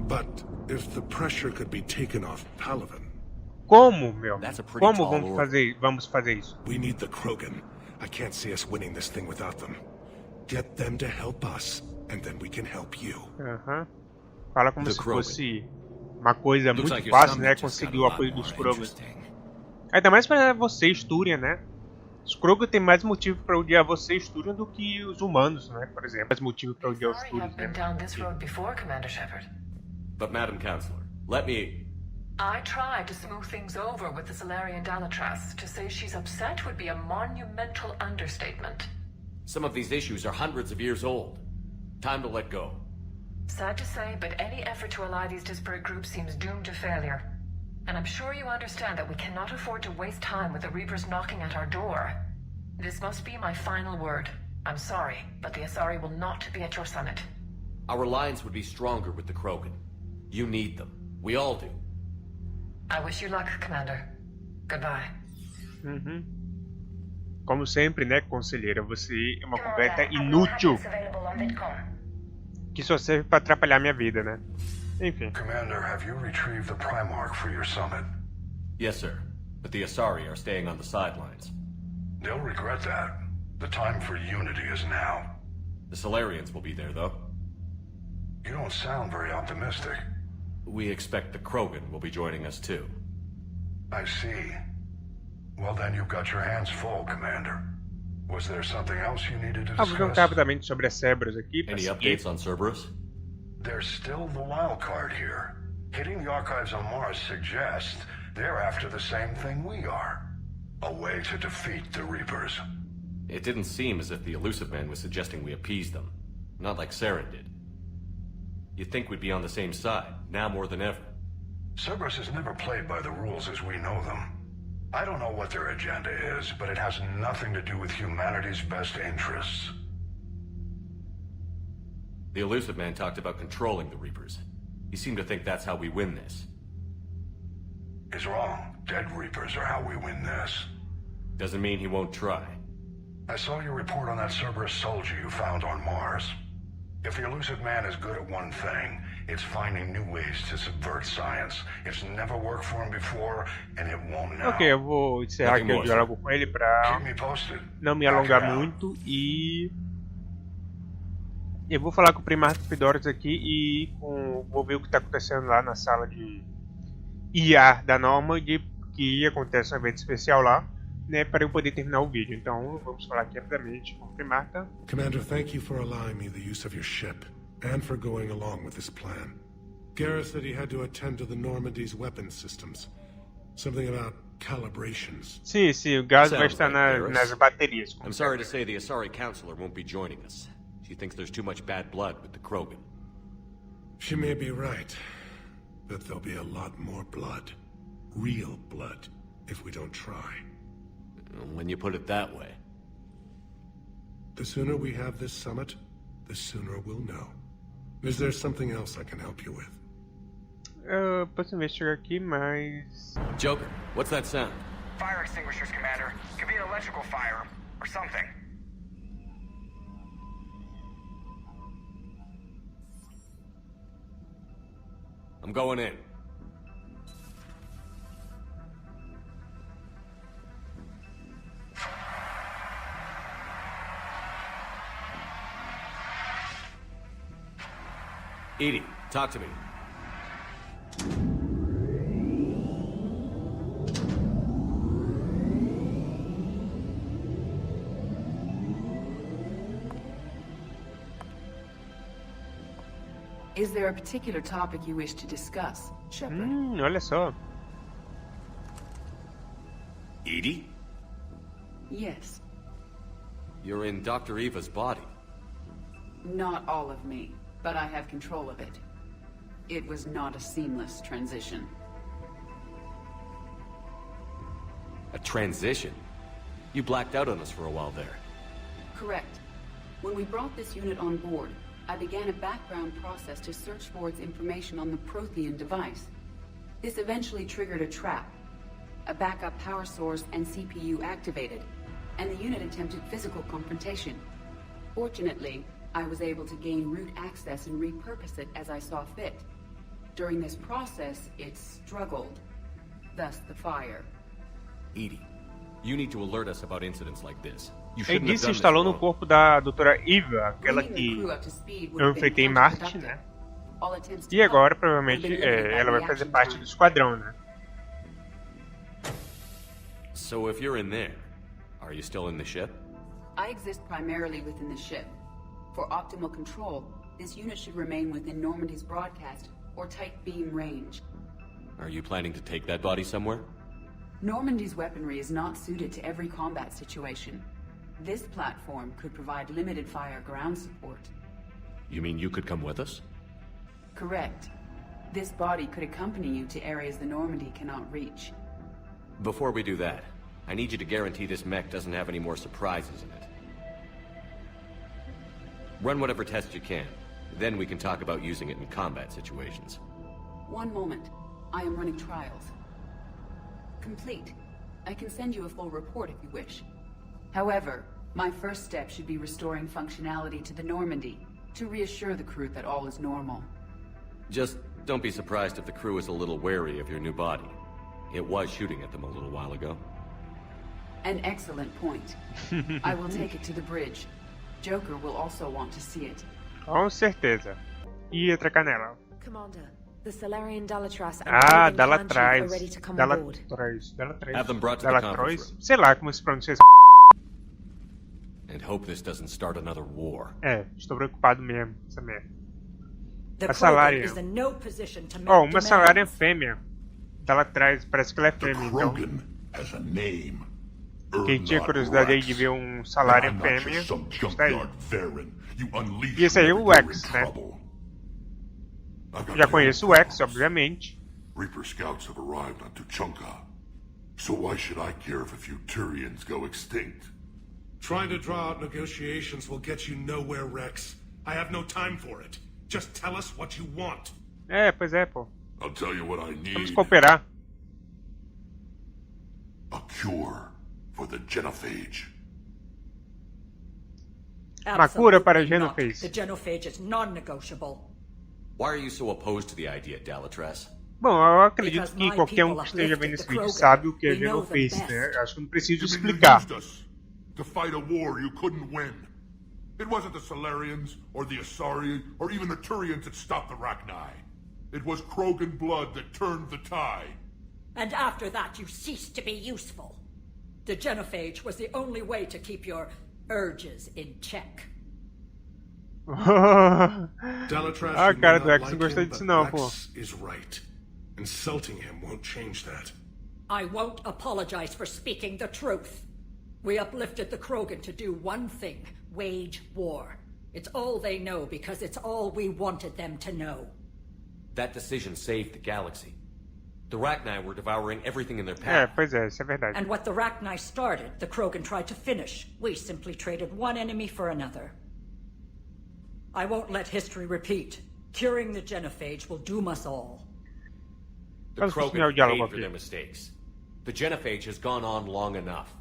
But if the pressure could be taken off Palaven... Como, meu? That's a pretty Como tall vamos fazer isso? We need the Krogan. I can't see us winning this thing without them. Get them to help us, and then we can help you. Aham. Fala como The se Krogan. fosse uma coisa Looks muito like your fácil, summit né? just Conseguir got o a lot apoio dos more Krogan. Ainda mais pra você, Sturian, né? Os Krogan tem mais motivo pra odiar você, Sturian, do que os humanos, né? Por exemplo, mais motivo pra odiar os Sturians, né? Been down this road before, Commander Shepard. But Madam Counselor, let me... I tried to smooth things over with the Solarian Dalatras. To say she's upset would be a monumental understatement. Some of these issues are hundreds of years old. Time to let go. Sad to say, but any effort to ally these disparate groups seems doomed to failure. And I'm sure you understand that we cannot afford to waste time with the Reapers knocking at our door. This must be my final word. I'm sorry, but the Asari will not be at your summit. Our alliance would be stronger with the Krogan. You need them. We all do. I wish you luck, Commander. Goodbye. Uhum. Como sempre, né, conselheira? Você é uma completa inútil que só serve pra atrapalhar minha vida, né? Enfim. Commander, have you retrieved the Primarch for your summit? Yes, sir. But the Asari are staying on the sidelines. They'll regret that. The time for unity is now. The Solarians will be there, though. You don't sound very optimistic. We expect the Krogan will be joining us, too. I see. Well, then you've got your hands full, Commander. Was there something else you needed to Vamos discuss? rapidamente sobre as Cerberus aqui. Any updates on Cerberus? There's still the wild card here. Hitting the archives on Mars suggests they're after the same thing we are. A way to defeat the Reapers. It didn't seem as if the Elusive Man was suggesting we appease them. Not like Saren did. You'd think we'd be on the same side, now more than ever. Cerberus has never played by the rules as we know them. I don't know what their agenda is, but it has nothing to do with humanity's best interests. The Elusive Man talked about controlling the Reapers. He seemed to think that's how we win this. He's wrong. Dead Reapers are how we win this. Doesn't mean he won't try. I saw your report on that Cerberus soldier you found on Mars. If the Elusive Man is good at one thing, it's finding new ways to subvert science. It's never worked for him before, and it won't now. Ok, eu vou encerrar aqui o diálogo com ele pra não me alongar muito e eu vou falar com o Primarca Fedorus aqui e vou ver o que está acontecendo lá na sala de IA da Norma, que acontece um evento especial lá, né, para eu poder terminar o vídeo. Então vamos falar aqui rapidamente com o Primarca. Commander, thank you for allowing me the use of your ship, and for going along with this plan. Garrus said he had to attend to the Normandy's weapons systems. Something about calibrations. Sim, o gás vai estar nas baterias. I'm sorry to say the Asari Counselor won't be joining us. She thinks there's too much bad blood with the Krogan. She may be right, but there'll be a lot more blood. Real blood, if we don't try. When you put it that way. The sooner we have this summit, the sooner we'll know. Is there something else I can help you with? Posso investigar aqui, mas... Joker, what's that sound? Fire extinguishers, Commander. Could be an electrical fire, or something. I'm going in. Edie, talk to me. Is there a particular topic you wish to discuss, Shepard? Olha só. Edie? Yes. You're in Dr. Eva's body. Not all of me, but I have control of it. It was not a seamless transition. A transition? You blacked out on us for a while there. Correct. When we brought this unit on board, I began a background process to search for its information on the Prothean device. This eventually triggered a trap. A backup power source and CPU activated, and the unit attempted physical confrontation. Fortunately, I was able to gain root access and repurpose it as I saw fit. During this process, it struggled. Thus the fire. Edie, you need to alert us about incidents like this. Ele se instalou no corpo da doutora Eva, aquela que eu enfrentei em Marte, né? E agora, provavelmente, ela vai fazer parte do esquadrão, né? So if you're in there, are you still in the ship? I exist primarily within the ship. For optimal control, this unit should remain within Normandy's broadcast or tight beam range. Are you planning to take that body somewhere? Normandy's weaponry is not suited to every combat situation. This platform could provide limited fire ground support. You mean you could come with us? Correct. This body could accompany you to areas the Normandy cannot reach. Before we do that, I need you to guarantee this mech doesn't have any more surprises in it. Run whatever tests you can. Then we can talk about using it in combat situations. One moment. I am running trials. Complete. I can send you a full report if you wish. However, my first step should be restoring functionality to the Normandy to reassure the crew that all is normal. Just don't be surprised if the crew is a little wary of your new body. It was shooting at them a little while ago. An excellent point. I will take it to the bridge. Joker will also want to see it. Com certeza. E outra canela. Commander, the Salarian Dalatras and Dalatraz. are ready to come aboard. Have them brought to the conference room. Sei lá como se pronuncia esse And hope this doesn't start another war. Estou preocupado mesmo, essa merda. A Salária. Oh, uma Salária fêmea. Dalatraz, parece que ela é fêmea, então. Quem tinha curiosidade aí de ver um Salário fêmea, está aí. E esse aí é o X, né? Já conheço o X, obviamente. Reaper scouts have arrived on Tuchanka. So why should I care if a few Turians go extinct? Trying to draw out negotiations will get you nowhere, Rex. I have no time for it. Just tell us what you want. Pois é, pô. I'll tell you what I need. Vamos cooperar. A cure for the genophage. Uma cura para a genophage. The genophage is non-negotiable. Why are you so opposed to the idea, Dalatras? Bom, eu acredito que qualquer um que esteja vendo esse vídeo sabe o que é genophage, né? Acho que não preciso explicar. To fight a war you couldn't win. It wasn't the Salarians, or the Asari, or even the Turians that stopped the Rachni. It was Krogan blood that turned the tide. And after that you ceased to be useful. The genophage was the only way to keep your urges in check. Cara do X não gostei disso não, pô. Is right. Insulting him won't change that. I won't apologize for speaking the truth. We uplifted the Krogan to do one thing, wage war. It's all they know because it's all we wanted them to know. That decision saved the galaxy. The Rachni were devouring everything in their path. Pois é, isso é verdade. And what the Rachni started, the Krogan tried to finish. We simply traded one enemy for another. I won't let history repeat. Curing the genophage will doom us all. The Krogan paid for their mistakes. The genophage has gone on long enough.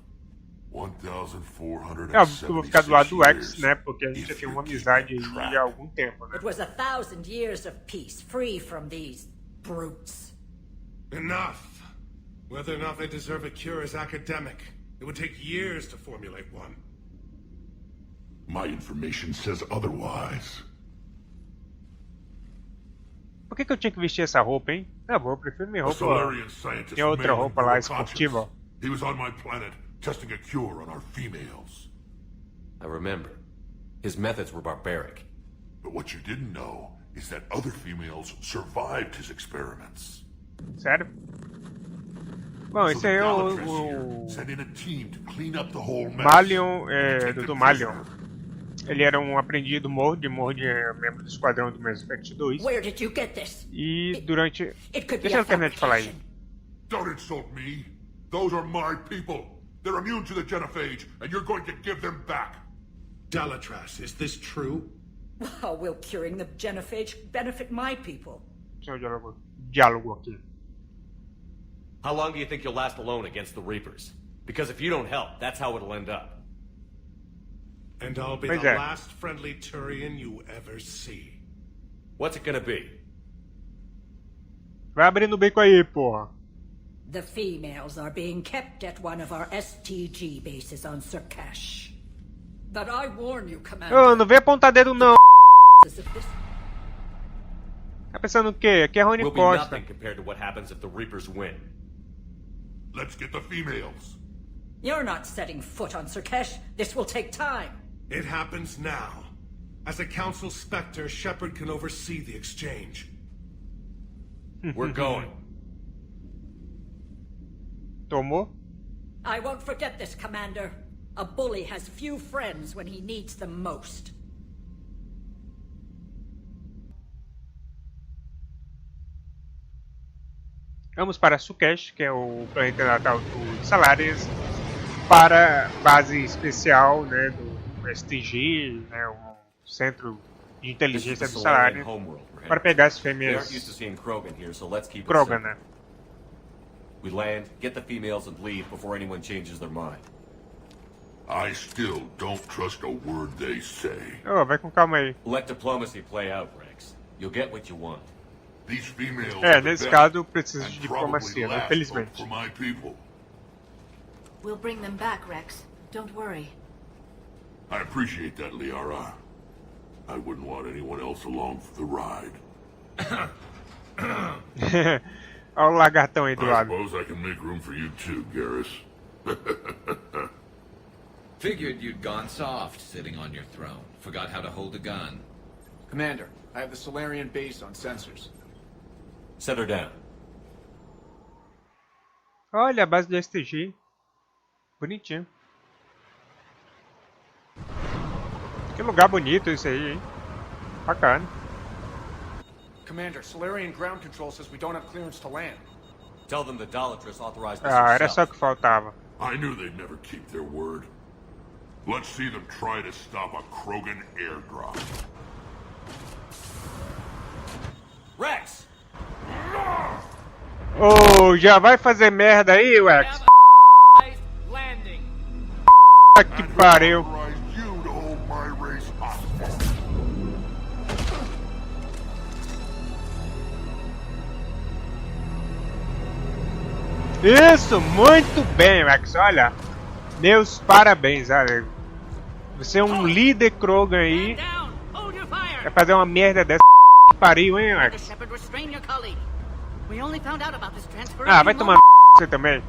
1,476 óbvio que eu vou ficar do lado do X, né? Porque a gente já tem uma amizade aí há algum tempo, né? It was 1,000 years of peace, free from these Brutes. Enough! Whether or not they deserve a cure is academic. It would take years to formulate one. My information says otherwise. Por que eu tinha que vestir essa roupa, hein? Tá bom, eu prefiro minha A roupa. Solarian scientist Tem outra made roupa lá, neurotoxins. esportiva. He was on my planet, testing a cure on our females. I remember. His methods were barbaric. But what you didn't know is that other females survived his experiments. Sério? Bom, esse aí é Sent in a team to clean up the whole mess. Malion, Dr. Malion. Ele era um aprendiz do Mord é membro do esquadrão do Mass Effect 2. Where did you get this? E durante... It could be Deixa a eu terminar de falar aí. Don't insult me. Those are my people. They're immune to the genophage, and you're going to give them back. Delatras, is this true? How will curing the genophage benefit my people? Tinha diálogo aqui. How long do you think you'll last alone against the Reapers? Because if you don't help, that's how it'll end up. And I'll be Pois the é. last friendly Turian you ever see. What's it gonna be? Vai abrindo o bico aí, porra. The females are being kept at one of our STG bases on Surkash. But I warn you, Commander. Ô, não vem apontar dedo não. If this Tá pensando o quê? Aqui é Rony We'll be Costa. nothing compared to what happens if the Reapers win. Let's get the females. You're not setting foot on Surkash. This will take time. It happens now. As a Council Spectre, Shepard can oversee the exchange. We're going. Tomou? I won't forget this, Commander. A bully has few friends when he needs them most. Vamos para Sukesh, que é o planeta natal do Salares, para base especial, né, do STG, né, o Centro de Inteligência do Salares, para pegar as fêmeas Krogan, né? We land, get the females and leave before anyone changes their mind. I still don't trust a word they say. Oh, vai com calma aí. Let diplomacy play out, Rex. You'll get what you want. These females Nesse caso, preciso de diplomacia, né? Infelizmente. For my people. We'll bring them back, Rex. Don't worry. I appreciate that, Liara. I wouldn't want anyone else along for the ride. Olha o lagartão aí do I lado. suppose I can make room for you too, Garrus. Figured you'd gone soft sitting on your throne. Forgot how to hold a gun. Commander, I have the Solarian base on sensors. Set her down. Olha a base do STG. Bonitinho. Que lugar bonito isso aí, hein? Bacana. Commander, Solarian ground control says we don't have clearance to land. Tell them the Delatras authorized this Ah, era herself. só o que faltava. I knew they'd never keep their word. Let's see them try to stop a Krogan airdrop. Rex! Oh, já vai fazer merda aí, Rex? Landing. Que pariu. You to hold my race hostage. Isso, muito bem, Rex. Olha, meus parabéns, olha. Você é um líder Krogan aí. Vai fazer uma merda dessa. Que pariu, hein, Rex? Ah, vai tomar você também.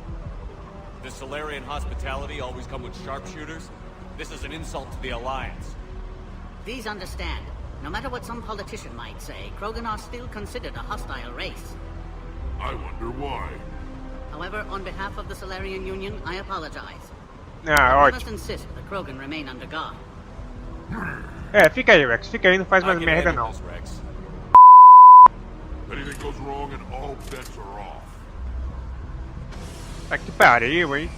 Does Solarian hospitality always come with sharpshooters? This is an insult to the Alliance. Please understand, no matter what some politician might say, Krogan are still considered a hostile race. I wonder why. However, on behalf of the Solarian Union, I apologize. Ah, We must ótimo. insist the Krogan remain under guard. É, fica aí, Rex. Fica aí, não faz mais merda não. Anything goes wrong and all bets are off. Tá que pariu, hein?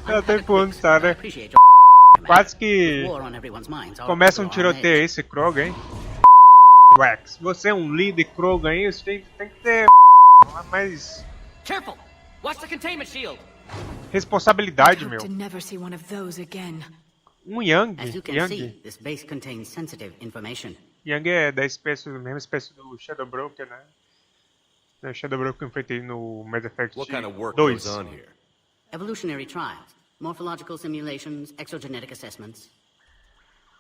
Eu tô empurrando, tá, né? Quase que War on everyone's minds. começa um tiroteio aí, esse Krogan, hein? Rex, você é um líder Krogan aí, você tem que ter mais Careful! Watch the containment shield. responsabilidade, meu. To never see one of those again. Um Yang, As you can see, this base contains sensitive information. Yang é da mesma espécie do Shadow Broker, né? O Shadow Broker que eu enfrentei no Mass Effect What kind of work 2. goes on here? Evolutionary trials, morphological simulations, exogenetic assessments.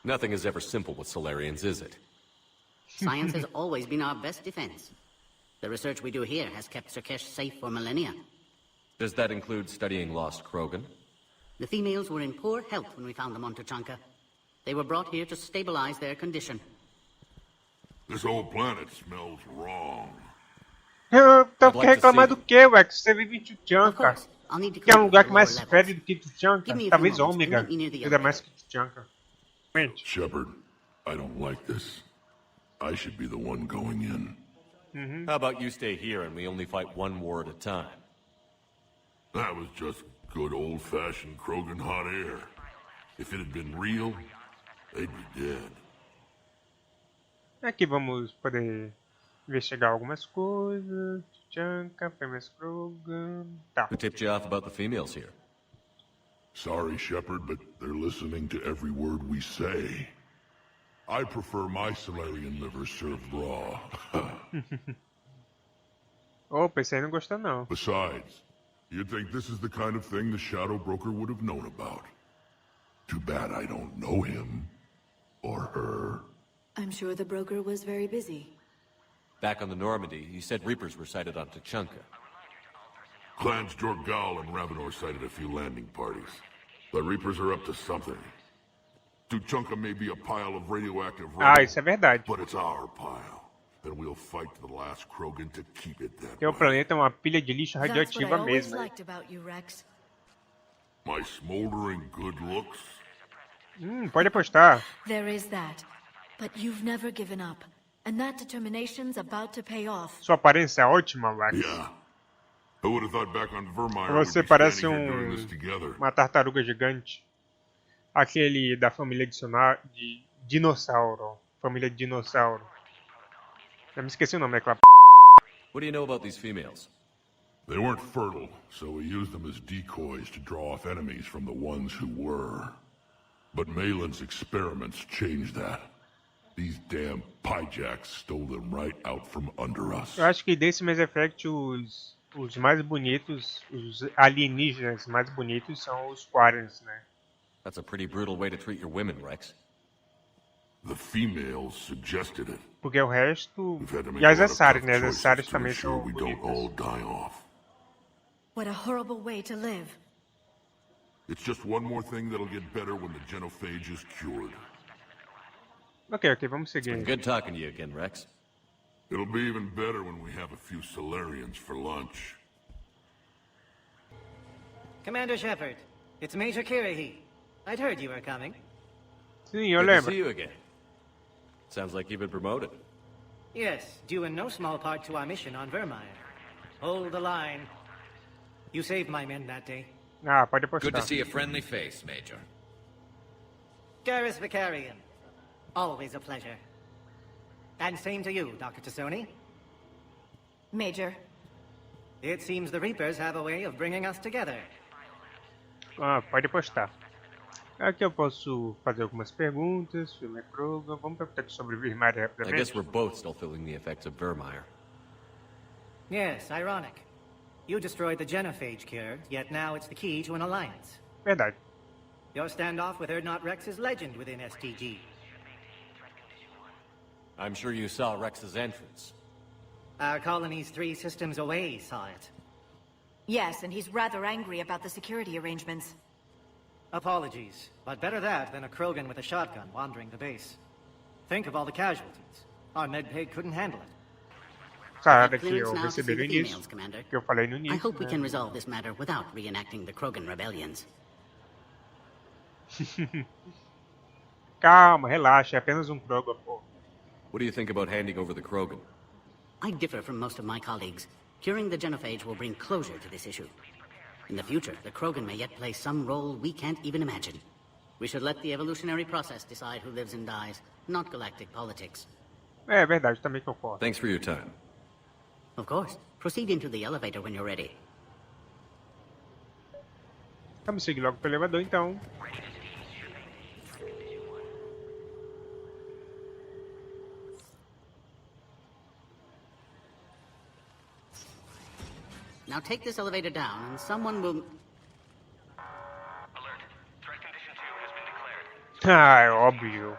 Nothing is ever simple with Solarians, is it? Science has always been our best defense. The research we do here has kept Sirkesh safe for millennia. Does that include studying lost Krogan? The females were in poor health when we found them on Tuchanka. They were brought here to stabilize their condition. This whole planet smells wrong. Então quer reclamar do que, ué? Que você vive em Tuchanka. Que é um lugar que mais fede do que Tuchanka. Talvez Ômega ainda mais que Tuchanka. Shepard, I don't like this. I should be the one going in. How about you stay here and we only fight one war at a time? That was just good old-fashioned Krogan hot air. If it had been real, they'd be dead. Aqui vamos poder investigar algumas coisas. Tuchanka, famous Krogan. Tá. Who tipped you off about the females here? Sorry, Shepard, but they're listening to every word we say. I prefer my Solarian liver served raw. Opa, esse aí não gostou não. Besides, you'd think this is the kind of thing the Shadow Broker would have known about. Too bad I don't know him. Or her. I'm sure the broker was very busy. Back on the Normandy, you said Reapers were sighted on Tuchanka. Clans Jorgal and Ravenor sighted a few landing parties. The Reapers are up to something. Tuchanka may be a pile of radioactive isso é verdade. but it's our pile. And we'll fight to the last Krogan to keep it that Teu planeta é uma pilha de lixo radioativa mesmo. My smoldering good looks. Pode apostar. There is that. But you've never given up. And that determination's about to pay off. Sua aparência é ótima, Wax. Yeah. Who would have thought back on Vermeer Você parece uma tartaruga gigante. Aquele da família de dinossauro. Família de dinossauro. Eu me esqueci o nome daquela What do you know about these females? They weren't fertile, so we used them as decoys to draw off enemies from the ones who were. But Malin's experiments changed that. These damn pyjacks stole them right out from under us. Eu acho que desse Mass Effect os mais bonitos, os alienígenas mais bonitos são os Quarians, né? That's a pretty brutal way to treat your women, Rex. The females suggested it. Porque o resto e as Assares, né? As Assares também são we don't all die off. What a horrible way to live. It's just one more thing that'll get better when the genophage is cured. Ok, vamos seguir. Good talking to you again, Rex. It'll be even better when we have a few Solarians for lunch. Commander Shepard, it's Major Kirahi. I'd heard you were coming. Sim, eu Good lembro. to see you again. Sounds like you've been promoted. Yes, due in no small part to our mission on Vermeer. Hold the line. You saved my men that day. Pode apostar. Good to see a friendly face, Major. Garrus Vicarian. Always a pleasure. And same to you, Dr. Tassoni. Major. It seems the Reapers have a way of bringing us together. Pode apostar. Aqui eu posso fazer algumas perguntas. Filme Krogan. Vamos perguntar aqui sobre Vermeer rapidamente. I guess we're both still feeling the effects of Vermeer. Yes, ironic. You destroyed the genophage cure, yet now it's the key to an alliance. Verdade. Your standoff with Erdnot Rex is legend within STG. I'm sure you saw Rex's entrance. Our colony's 3 systems away saw it. Yes, and he's rather angry about the security arrangements. Apologies, but better that than a Krogan with a shotgun wandering the base. Think of all the casualties. Our medbay couldn't handle it. Cara, que eu recebi no início, que eu falei no início. I hope we can resolve this matter without reenacting the Krogan rebellions. Calma, relaxa, é apenas Krogan, pô. What do you think about handing over the Krogan? I differ from most of my colleagues. Curing the genophage will bring closure to this issue. In the future, the Krogan may yet play some role we can't even imagine. We should let the evolutionary process decide who lives and dies, not galactic politics. É verdade, também concordo. Thanks for your time. Of course. Proceed into the elevator when you're ready. Vamos seguir logo pro elevador, então. Now take this elevator down, and someone will... Ah, é óbvio.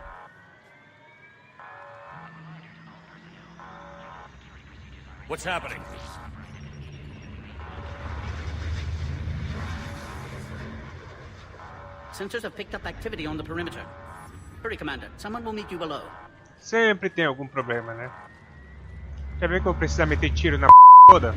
What's happening? Sensors have picked up activity on the perimeter. Hurry, Commander. Someone will meet you below. Sempre tem algum problema, né? Já viu que eu preciso meter tiro na toda?